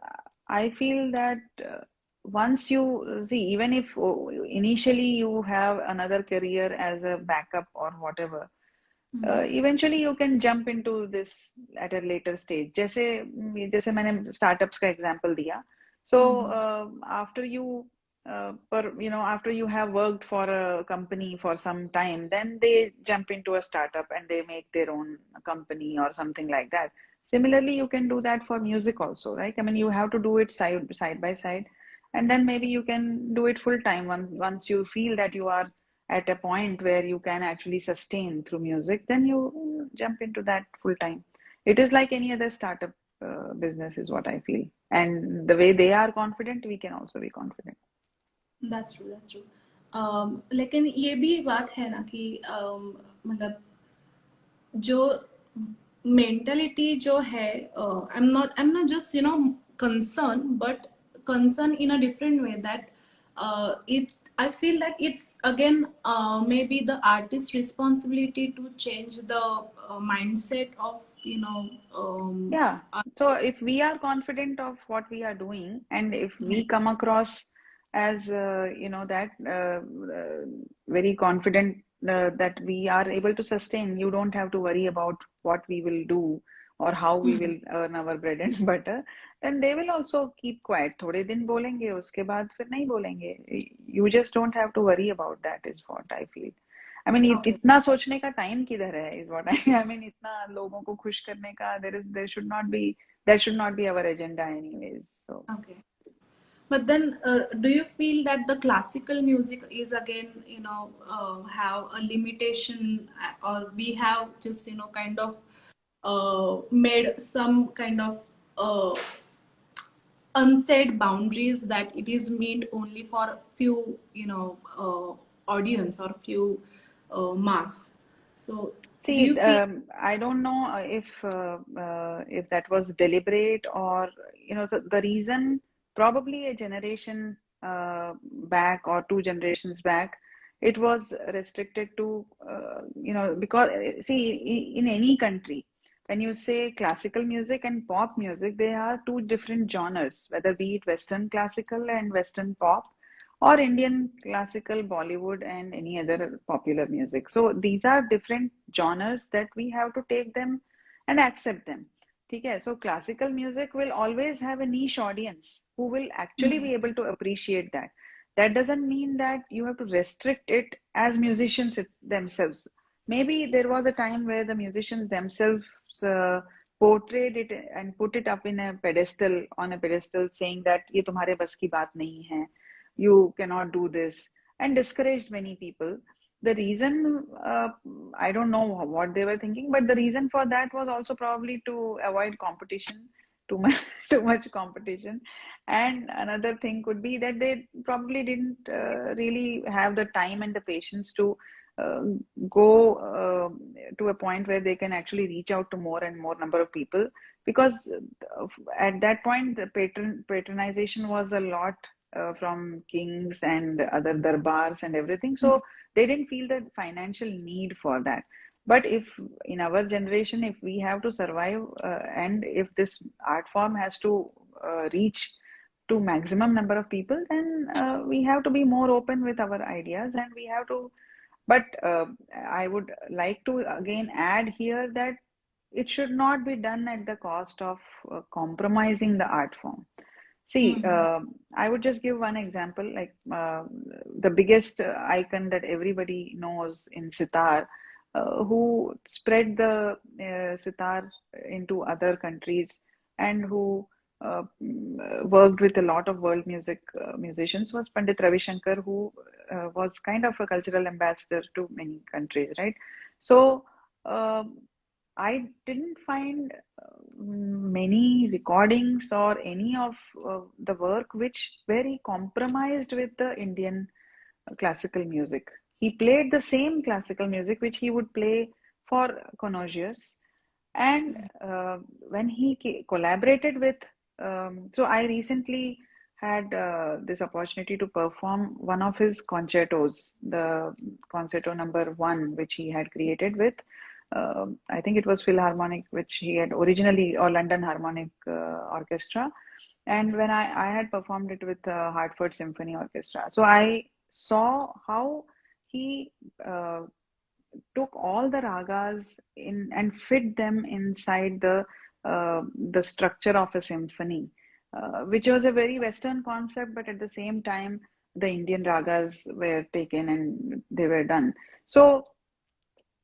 I feel that once you see, even if initially you have another career as a backup or whatever, Hmm. eventually you can jump into this at a later stage. जैसे मैंने startups का example दिया. So Hmm. after after you have worked for a company for some time, then they jump into a startup and they make their own company or something like that. Similarly, you can do that for music also, right? I mean, you have to do it side by side, and then maybe you can do it full time once you feel that you are at a point where you can actually sustain through music, then you jump into that full time. It is like any other startup business, is what I feel. And the way they are confident, we can also be confident. That's true. That's true. लेकिन ये भी बात है ना कि मतलब जो mentality जो है आई am not just concern but concern in a different way that it I feel that it's again maybe the artist's responsibility to change the mindset of Yeah. uh, So if we are confident of what we are doing, and if we right. come across as that very confident that we are able to sustain, you don't have to worry about what we will do or how we Mhm. will earn our bread and butter, then they will also keep quiet. थोड़े दिन बोलेंगे, उसके बाद फिर नहीं बोलेंगे. You just don't have to worry about that, is what I feel. I mean, Okay. इतना सोचने का टाइम किधर है is what I mean. इतना लोगों को खुश करने का there should not be, that should not be our agenda anyways. So Okay. But then, do you feel that the classical music is again, have a limitation, or we have just, kind of made some kind of unsaid boundaries that it is meant only for few, audience or few mass. So, do see, you feel? I don't know if that was deliberate or the reason probably a generation back or 2 generations back, it was restricted to because see in any country when you say classical music and pop music, they are two different genres, whether be it Western classical and Western pop or Indian classical, Bollywood, and any other popular music. So these are different genres that we have to take them and accept them. Okay, so classical music will always have a niche audience who will actually Hmm. be able to appreciate that. That doesn't mean that you have to restrict it as musicians themselves. Maybe there was a time where the musicians themselves uh, portrayed it and put it up in a pedestal, on a pedestal, saying that ये तुम्हारे बस की बात नहीं है, you cannot do this, and discouraged many people. The reason, I don't know what they were thinking, but the reason for that was also probably to avoid competition, too much, too much competition. And another thing could be that they probably didn't really have the time and the patience to uh, go to a point where they can actually reach out to more and more number of people, because at that point the patronization was a lot from kings and other darbars and everything. So they didn't feel the financial need for that. But if in our generation, if we have to survive and if this art form has to reach to maximum number of people, then we have to be more open with our ideas, and we have to. But I would like to again add here that it should not be done at the cost of compromising the art form. See, I would just give one example, like the biggest icon that everybody knows in Sitar, who spread the Sitar into other countries and who worked with a lot of world music musicians, was Pandit Ravi Shankar, who was kind of a cultural ambassador to many countries, right? So I didn't find many recordings or any of the work which very compromised with the Indian classical music. He played the same classical music which he would play for connoisseurs, and when he collaborated with, so I recently had this opportunity to perform one of his concertos, the concerto number 1, which he had created with, I think it was Philharmonic, which he had originally, or London Harmonic Orchestra. And when I had performed it with Hartford Symphony Orchestra. So I saw how he took all the ragas in and fit them inside the structure of a symphony, which was a very Western concept, but at the same time, the Indian ragas were taken and they were done. So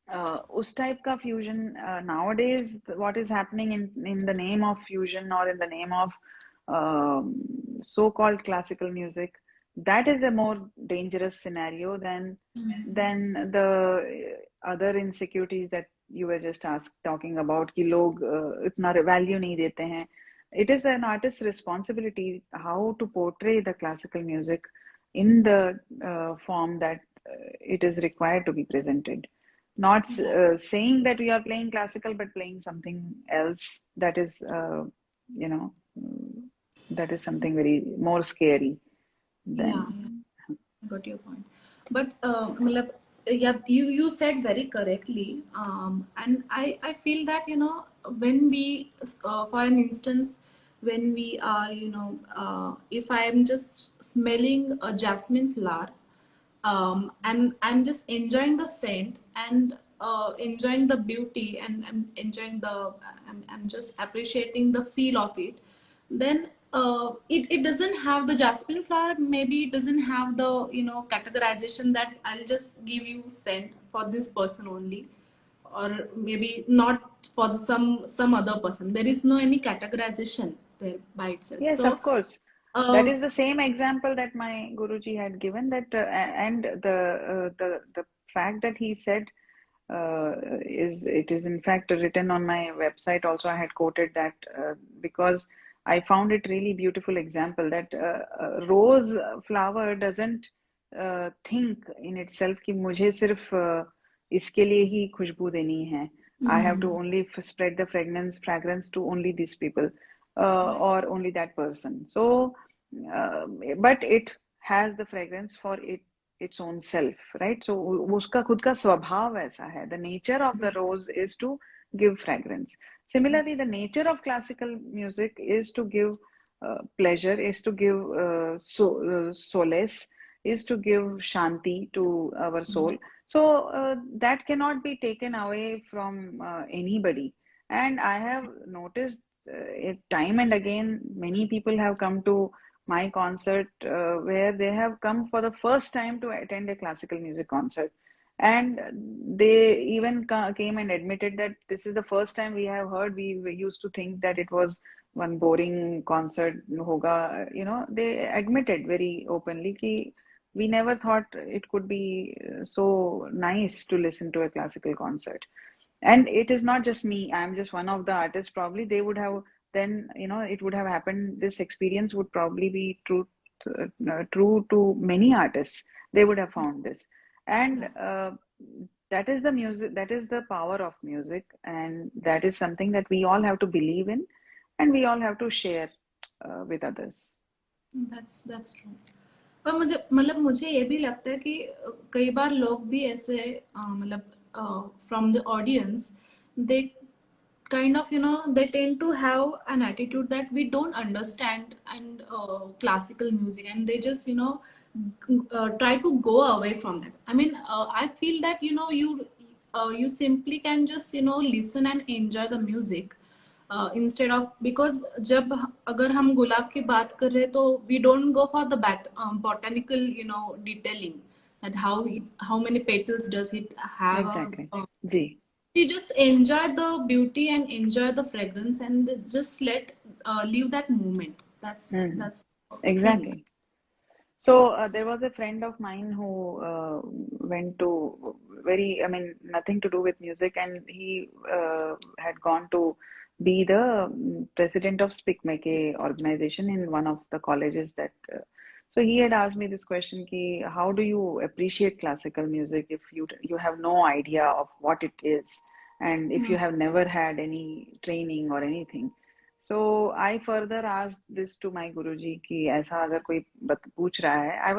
उस type का fusion, nowadays what is happening in the name of fusion or in the name of so-called classical music, that is a more dangerous scenario than the other insecurities that you were just talking about, कि लोग इतना value नहीं देते हैं. It is an artist's responsibility how to portray the classical music in the form that it is required to be presented. Not saying that we are playing classical, but playing something else that is, you know, that is something very more scary than. I got your point. But matlab, yeah, you said very correctly. And I feel that, when we, for an instance, when we are, if I am just smelling a jasmine flower, and I'm just enjoying the scent and enjoying the beauty, and I'm enjoying I'm just appreciating the feel of it, then it doesn't have the jasmine flower, maybe it doesn't have the categorization that I'll just give you scent for this person only, or maybe not for some other person. There is no any categorization there by itself. Yes, So of course. That is the same example that my Guruji had given, that and the fact that he said it is in fact written on my website also. I had quoted that because I found it really beautiful example that rose flower doesn't think in itself कि मुझे सिर्फ इसके लिए ही खुशबू देनी है. I have to only spread the fragrance to only these people or only that person. So, but it has the fragrance for its own self, right? So उसका खुद का स्वभाव ऐसा है. The nature of the rose is to give fragrance. Similarly, the nature of classical music is to give pleasure, is to give solace, is to give shanti to our soul. So that cannot be taken away from anybody. And I have noticed it time and again, many people have come to my concert where they have come for the first time to attend a classical music concert. And they even came and admitted that this is the first time we have heard. We used to think that it was one boring concert hoga. They admitted very openly कि we never thought it could be so nice to listen to a classical concert. And it is not just me. I'm just one of the artists. Probably they would have then, it would have happened. This experience would probably be true to many artists. They would have found this. And that is the music, that is the power of music, and that is something that we all have to believe in, and we all have to share with others. That's true. पर मुझे ये भी लगता है कि कई बार लोग भी ऐसे from the audience, they kind of they tend to have an attitude that we don't understand and classical music, and they just try to go away from that. I mean, I feel that you simply can just listen and enjoy the music instead of, because जब अगर हम गुलाब की बात कर रहे हैं तो we don't go for the botanical detailing, that how many petals does it have, Exactly. or ji. you just enjoy the beauty and enjoy the fragrance and just leave that moment. That's the thing. Exactly. So there was a friend of mine who went to I mean, nothing to do with music, and he had gone to be the president of SPICMEK organization in one of the colleges that. So he had asked me this question: ki, how do you appreciate classical music if you have no idea of what it is, and if you have never had any training or anything? So I further asked this to my Guruji कि ऐसा अगर कोई पूछ रहा है, I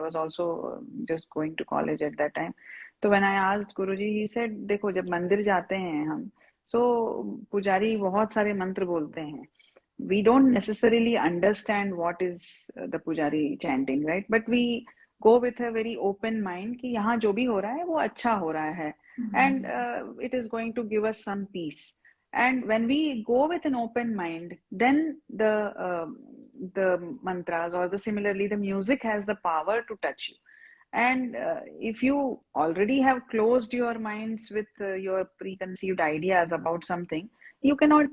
was also just going to college at that time. तो when I asked Guruji, he said, देखो जब मंदिर जाते हैं हम, so पुजारी बहुत सारे मंत्र बोलते हैं. We don't necessarily understand what is the pujari chanting, right? But we go with a very open mind कि यहाँ जो भी हो रहा है वो अच्छा हो रहा है, and it is going to give us some peace. And when we go with an open mind, then the mantras or similarly the music has the power to touch you. And if you already have closed your minds with your preconceived ideas about something, you cannot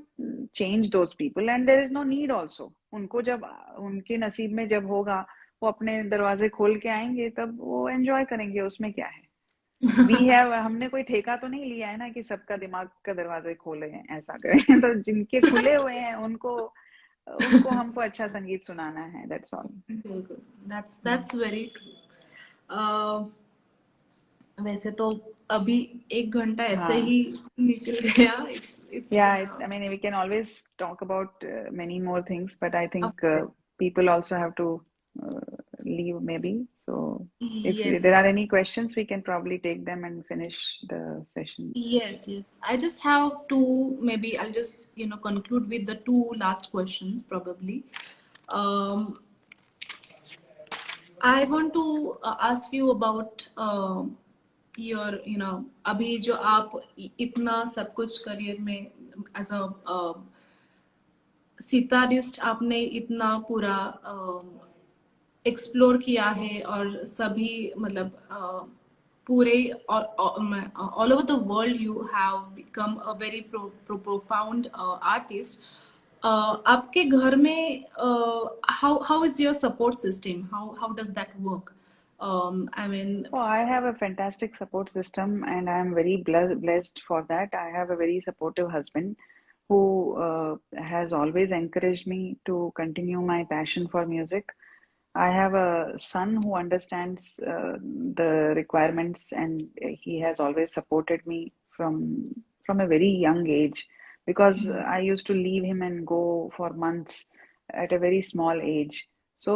change those people, and there is no need also. उनको जब उनके नसीब में जब होगा, वो अपने दरवाजे खोल के आएंगे, तब वो एंजॉय करेंगे, उसमें क्या है. हमने कोई ठेका तो नहीं लिया है ना कि सबका दिमाग का दरवाजे खोले हैं, ऐसा करें. तो जिनके खुले हुए हैं उनको हमको अच्छा संगीत सुनाना है. That's all. बिल्कुल, that's very true. वैसे तो अभी 1 घंटा ऐसे हाँ. ही निकल गया. It's Yeah, been I mean, we can always talk about many more things, but I of think course. people also have to leave maybe. So if Yes, there yes. are any questions, we can probably take them and finish the session. Yes. I just have two, maybe I'll just, conclude with the two last questions probably. Um, I want to ask you about your, अभी जो आप इतना सब कुछ career में as a sitarist आपने इतना पूरा एक्सप्लोर किया है, और सभी मतलब पूरे all over the world you have become a very profound artist. आपके घर में how is your support system, how does that work? I mean Oh, I have a fantastic support system, and I am very blessed for that. I have a very supportive husband who has always encouraged me to continue my passion for music. I have a son who understands the requirements, and he has always supported me from a very young age, because I used to leave him and go for months at a very small age. So,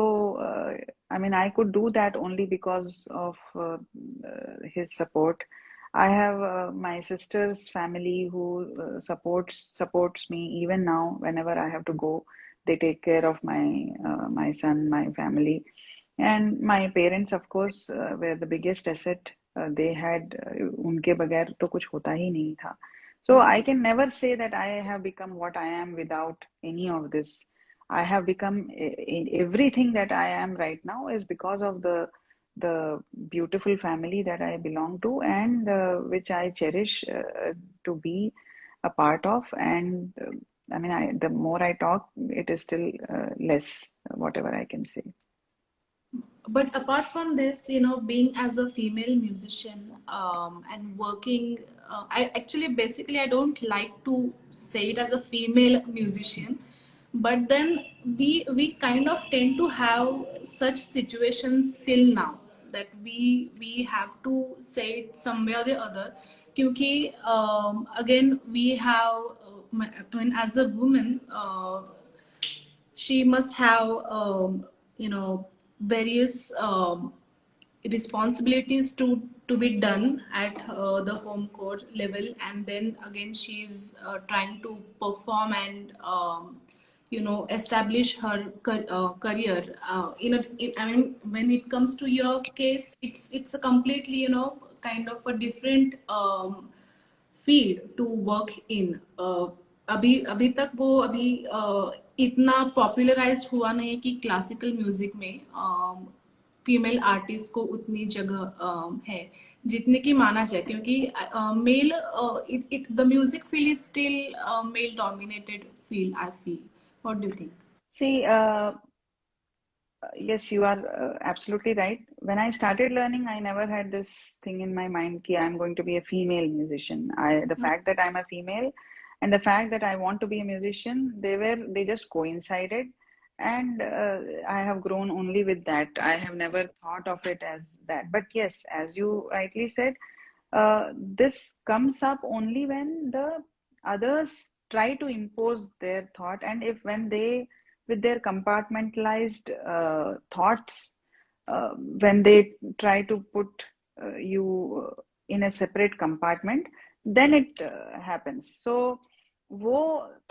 I mean, I could do that only because of his support. I have my sister's family who supports me even now whenever I have to go. They take care of my son, my family, and my parents, of course, were the biggest asset. They had उनके बगैर तो कुछ होता ही नहीं था. So I can never say that I have become what I am without any of this. I have become in everything that I am right now is because of the beautiful family that I belong to, and which I cherish to be a part of. And I mean, the more I talk, it is still less, whatever I can say. But apart from this, being as a female musician and working, I actually basically I don't like to say it as a female musician, but then we kind of tend to have such situations till now, that we have to say it some way or the other. क्योंकि again we have, I mean, as a woman. She must have various responsibilities to be done at the home court level, and then again she's trying to perform and establish her career I mean, when it comes to your case, it's a completely kind of a different field to work in. अभी अभी तक वो अभी इतना popularised हुआ नहीं है कि क्लासिकल म्यूजिक में फीमेल आर्टिस्ट को उतनी जगह है जितने की माना जाए, क्योंकि male it the music field is still male dominated field, I feel. What do you think? See, yes, you are absolutely right. When I started learning, I never had this thing in my mind that I'm going to be a female musician. The fact that I'm a female and the fact that I want to be a musician, they just coincided, and I have grown only with that. I have never thought of it as that. But yes, as you rightly said, this comes up only when the others try to impose their thought, and if when they with their compartmentalized thoughts, when they try to put you in a separate compartment, then it happens. So वो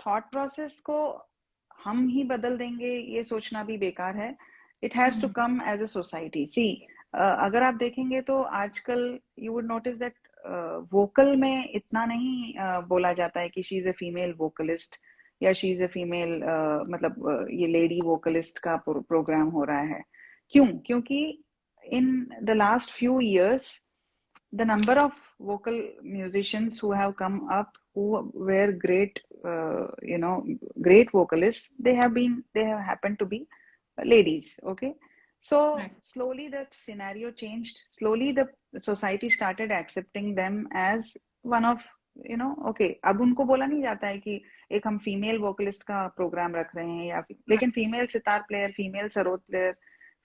thought process को हम ही बदल देंगे ये सोचना भी बेकार है. It has to come as a society. See, अगर आप देखेंगे तो आजकल you would notice that vocal में इतना नहीं बोला जाता है कि she is a female vocalist या शी इज ए फीमेल, मतलब ये लेडी वोकलिस्ट का प्रोग्राम हो रहा है. क्यों? क्योंकि in the last few years the number of vocal musicians who have come up who were great, great vocalists, they have happened to be ladies. Okay, so slowly the scenario changed. Slowly the society started accepting them as one of, okay, अब उनको बोला नहीं जाता है कि एक हम female vocalist का प्रोग्राम रख रहे हैं, या लेकिन female sitar player, female sarod player,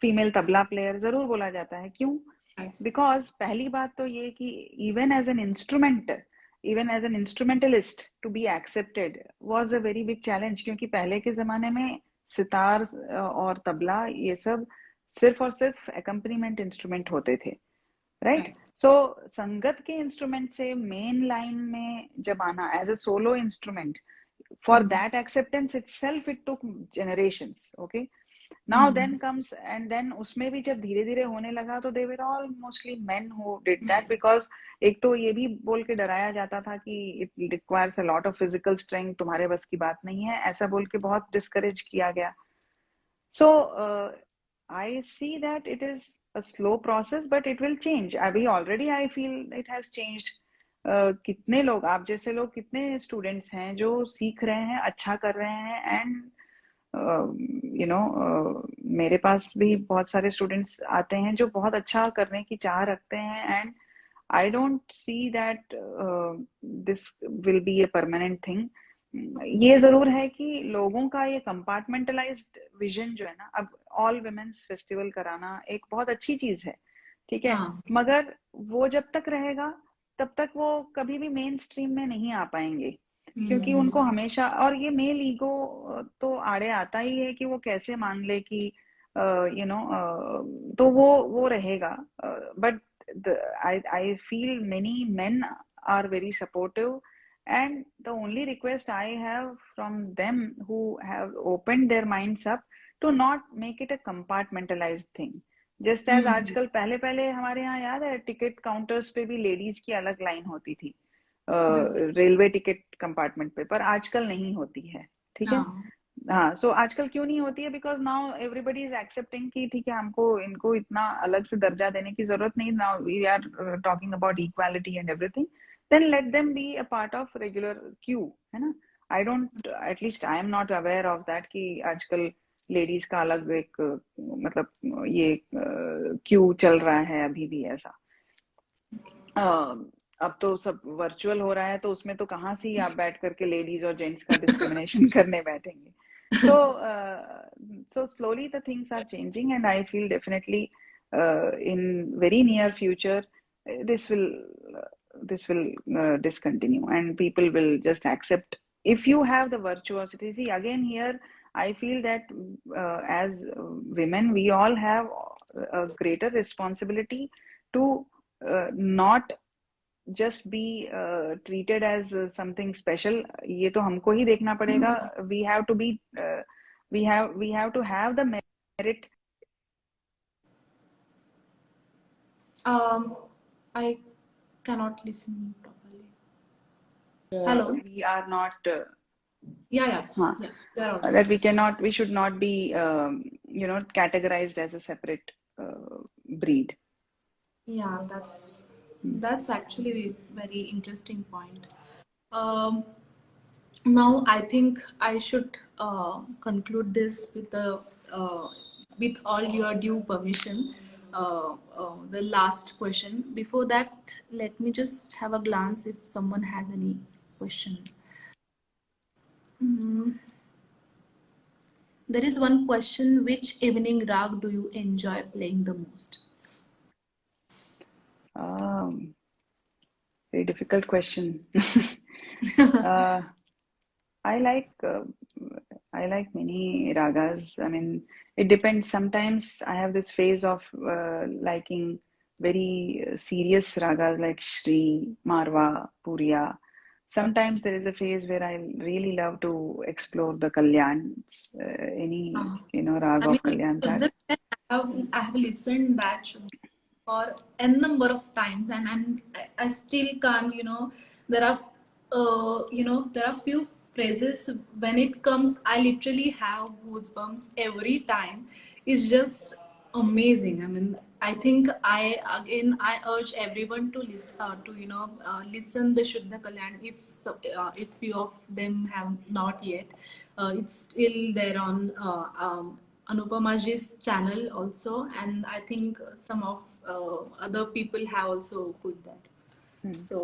female tabla player जरूर बोला जाता है. क्यों? बिकॉज पहली बात तो ये कि even as an instrumentalist to be accepted was a very big challenge, क्योंकि पहले के जमाने में सितार और तबला ये सब सिर्फ और सिर्फ एकम्पनीमेंट इंस्ट्रूमेंट होते थे. राइट? सो संगत के इंस्ट्रूमेंट से मेन लाइन में जब आना as a solo instrument, for that acceptance itself it took generations. Okay, now then comes, and then उसमें भी जब धीरे धीरे होने लगा तो they were all mostly men who did that, because एक तो ये भी बोल के डराया जाता था कि it requires a lot of physical strength, तुम्हारे बस की बात नहीं है, ऐसा बोल के बहुत discourage किया गया. So I see that it is a slow process, but it will change. अभी already I feel it has changed. कितने लोग, आप जैसे लोग, कितने स्टूडेंट्स हैं जो सीख रहे हैं, अच्छा कर रहे हैं, एंड मेरे पास भी बहुत सारे स्टूडेंट्स आते हैं जो बहुत अच्छा करने की चाह रखते हैं, and I don't see that this will be a permanent thing. ये जरूर है कि लोगों का ये कंपार्टमेंटलाइज्ड विजन जो है ना, अब ऑल वुमेन्स फेस्टिवल कराना एक बहुत अच्छी चीज है, ठीक है, मगर वो जब तक रहेगा तब तक वो कभी भी मेन स्ट्रीम में नहीं आ पाएंगे, क्योंकि उनको हमेशा, और ये मेल ईगो तो आड़े आता ही है कि वो कैसे मान ले कि तो वो रहेगा. But I feel many men are very supportive, and the only request I have from them who have opened their minds up to not make it a compartmentalized thing. Just as आजकल, पहले पहले हमारे यहाँ याद है ticket counters पे भी ladies की अलग लाइन होती थी रेलवे टिकट कंपार्टमेंट पे, पर आजकल नहीं होती है. ठीक है, हाँ. सो आजकल क्यों नहीं होती है? Because now everybody is accepting कि ठीक है, हमको इनको इतना अलग से दर्जा देने की जरूरत नहीं. Now we are talking about equality and everything, then let them be a part of regular queue, है ना. I don't, at least I am not aware of that कि आजकल लेडीज का अलग एक मतलब ये क्यू चल रहा है अभी भी ऐसा. अब तो सब वर्चुअल हो रहा है, तो उसमें तो कहाँ से ही आप बैठ करके लेडीज और जेंट्स का डिस्क्रिमिनेशन करने बैठेंगे. So slowly the things are changing, and I feel definitely in very near future this will discontinue, and people will just accept if you have the virtuosity. See, again here I feel that as women we all have a greater responsibility to not just be treated as something special. ये तो हमको ही देखना पड़ेगा. We have to be we have to have the merit. I cannot listen you properly. Hello. We are not. Yeah. Huh, You are audible. that we should not be, categorized as a separate breed. Yeah, that's actually a very interesting point. Um, Now I think I should conclude this with all your due permission. The last question. Before that, let me just have a glance if someone has any question. Mm, there is one question. Which evening rag do you enjoy playing the most? Very difficult question. uh, I like uh, I like many ragas. I mean, it depends. Sometimes I have this phase of liking very serious ragas like Shri, Marwa, Puriya. Sometimes there is a phase where I really love to explore the Kalyans, any Uh, rag I of mean, Kalyan chart. Shuddha, I have listened that for n number of times, and I still can't. There are there are few phrases when it comes. I literally have goosebumps every time. It's just amazing. I mean, I think I urge everyone to listen the Shuddha Kalyan if few of them have not yet. It's still there on Anupamaji's channel also, and I think some of other people have also put that. Hmm. So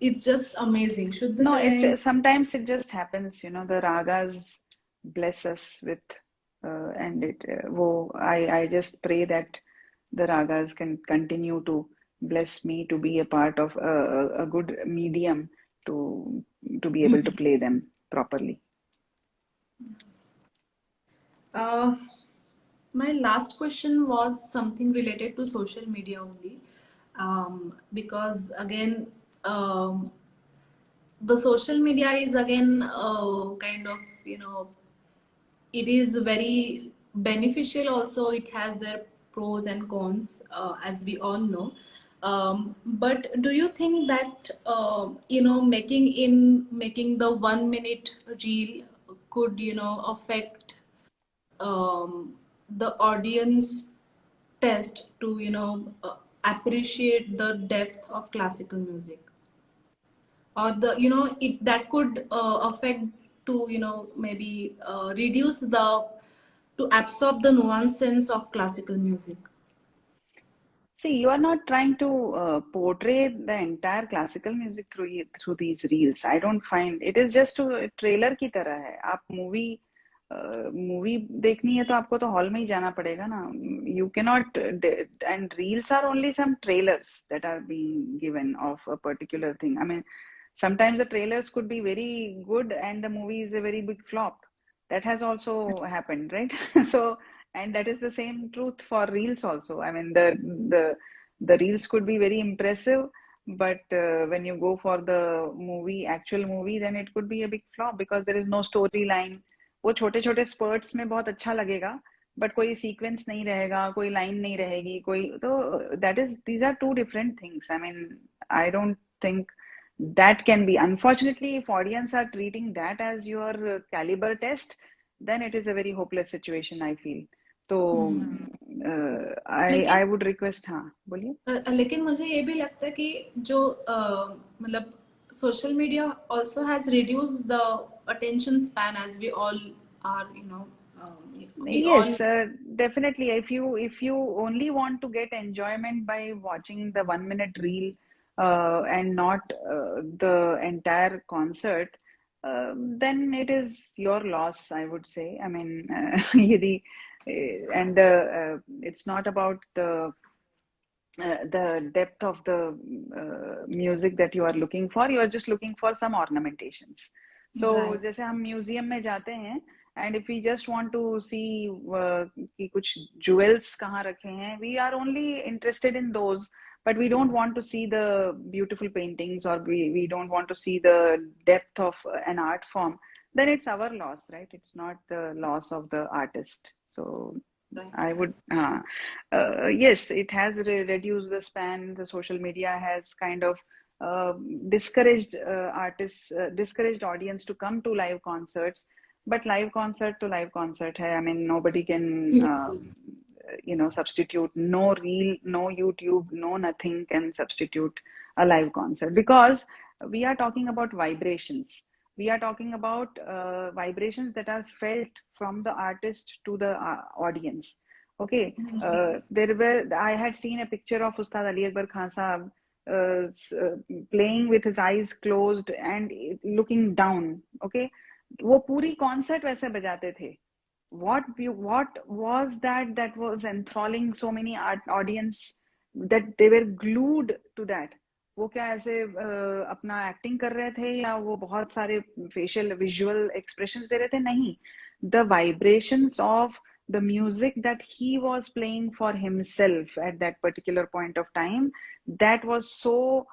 it's just amazing. Shuddha No, Kalyan is sometimes it just happens, the ragas bless us with, and I just pray that the ragas can continue to bless me to be a part of a good medium to be able to play them properly. uh, my last question was something related to social media only, because again, the social media is again kind of it is very beneficial. Also, it has their pros and cons, as we all know. But do you think that making the 1 minute reel could affect the audience test to appreciate the depth of classical music, or the it that could affect to maybe reduce the to absorb the nuances of classical music? See, you are not trying to portray the entire classical music through these reels. I don't find it is just a trailer की तरह है. आप movie देखनी है तो आपको तो hall में ही जाना पड़ेगा ना. You cannot, and reels are only some trailers that are being given of a particular thing. I mean, sometimes the trailers could be very good and the movie is a very big flop. That has also happened, right? So, and that is the same truth for reels also. I mean, the reels could be very impressive, but when you go for the actual movie, then it could be a big flop because there is no storyline. वो छोटे छोटे spurts में बहुत अच्छा लगेगा, but कोई sequence नहीं रहेगा, कोई line नहीं रहेगी, these are two different things. I mean, I don't think that can be. Unfortunately, if audience are treating that as your caliber test, then it is a very hopeless situation, I feel. तो लेकिन I would request. हाँ, बोलिए. लेकिन मुझे ये भी लगता है कि जो मतलब social media also has reduced the attention span, as we all are we all. Yes, definitely. If you only want to get enjoyment by watching the 1 minute reel and not the entire concert, then it is your loss, I would say. I mean, it's not about the depth of the music that you are looking for. You are just looking for some ornamentations. So Right. जैसे हम museum में जाते हैं and if we just want to see कि कुछ jewels कहाँ रखे हैं, we are only interested in those, but we don't want to see the beautiful paintings, or we don't want to see the depth of an art form. Then it's our loss, right? It's not the loss of the artist. So Right. I would, yes, it has reduced the span. The social media has kind of discouraged artists, discouraged audience to come to live concerts. But live concert to live concert hai. I mean, nobody can, substitute. No reel, no YouTube, no nothing can substitute a live concert, because we are talking about vibrations. We are talking about vibrations that are felt from the artist to the audience. Okay, I had seen a picture of Ustad Ali Akbar Khan Sahab playing with his eyes closed and looking down. Okay, वो पूरी concert वैसे बजाते थे. What was that was enthralling so many audience that they were glued to that? वो क्या ऐसे अपना acting कर रहे थे या वो बहुत सारे फेशियल विजुअल एक्सप्रेशंस दे रहे थे? नहीं, the vibrations of the music that he was playing for himself at that particular point of time, that was so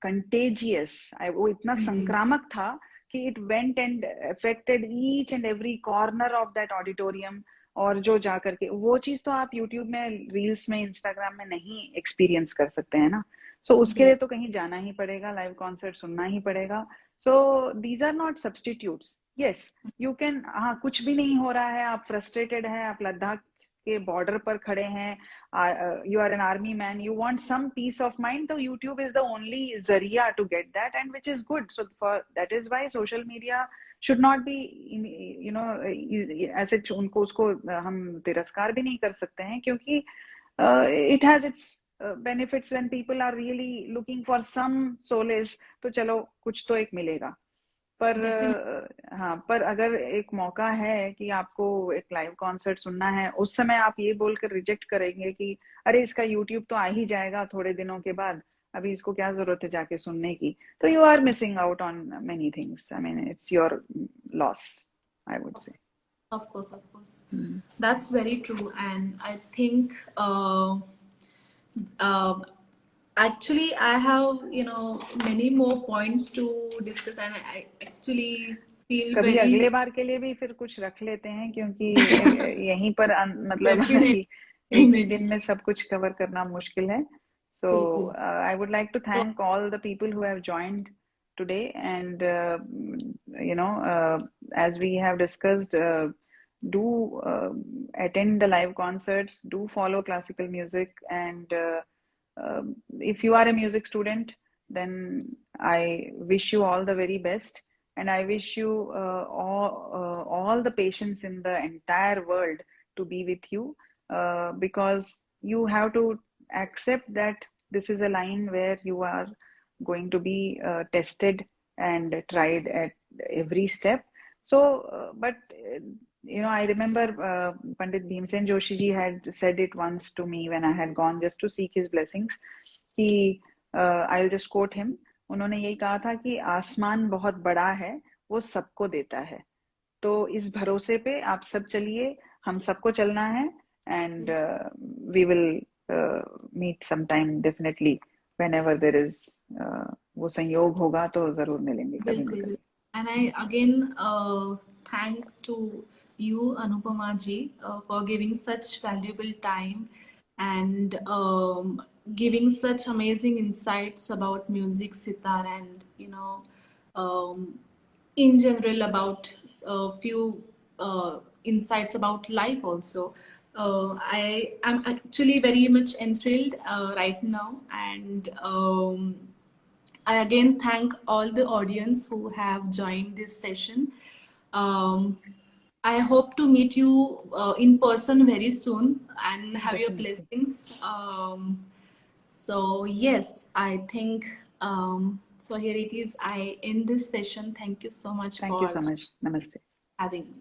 contagious. वो इतना संक्रामक था कि it went and affected each and every corner of that auditorium. और जो जा करके वो चीज तो आप YouTube में, रील्स में, इंस्टाग्राम में नहीं एक्सपीरियंस कर सकते हैं ना. सो उसके लिए तो कहीं जाना ही पड़ेगा, लाइव कॉन्सर्ट सुनना ही पड़ेगा. So these are not substitutes. Yes, you can, हाँ, कुछ भी नहीं हो रहा है, आप फ्रस्ट्रेटेड है, आप लद्दाख के बॉर्डर पर खड़े हैं, you are an army man, you want some peace of mind, so YouTube is the only zariya to get that, and which is good. So that is why social media should not be, ऐसे उनको उसको हम तिरस्कार भी नहीं कर सकते हैं, क्योंकि it has its benefits when people are really looking for some solace. तो चलो कुछ तो एक मिलेगा. पर हाँ, पर अगर एक मौका है कि आपको एक लाइव कॉन्सर्ट सुनना है, उस समय आप ये बोलकर रिजेक्ट करेंगे कि अरे इसका यूट्यूब तो आ ही जाएगा थोड़े दिनों के बाद, अभी इसको क्या जरूरत है जाके सुनने की, तो you are missing out on many things. I mean, it's your loss, I would say. Of course. That's very true, and I think actually I have many more points to discuss, and I actually feel कभी very अगले बार के लिए भी फिर कुछ रख लेते हैं, क्योंकि यहीं पर मतलब एक ही दिन में सब कुछ कवर करना मुश्किल है. So I would like to thank all the people who have joined today, and as we have discussed, do attend the live concerts, do follow classical music, and if you are a music student, then I wish you all the very best, and I wish you all the patience in the entire world to be with you, because you have to accept that this is a line where you are going to be tested and tried at every step. So, but I remember Pandit Bhimsen Joshi ji had said it once to me when I had gone just to seek his blessings. I'll just quote him. उन्होंने यही कहा था कि आसमान बहुत बड़ा है, वो सबको देता है. तो इस भरोसे पे आप सब चलिए, हम सबको चलना है, and we will meet sometime definitely whenever there is वो संयोग होगा तो जरूर मिलेंगे कभी ना कभी. And I again thank to you, Anupama ji, for giving such valuable time and giving such amazing insights about music, sitar, and in general about a few insights about life also. I am actually very much enthralled right now, and I again thank all the audience who have joined this session. I hope to meet you in person very soon and have your blessings. So yes, I think so here it is. I end this session. Thank you so much. Thank you so much. Namaste. Having me.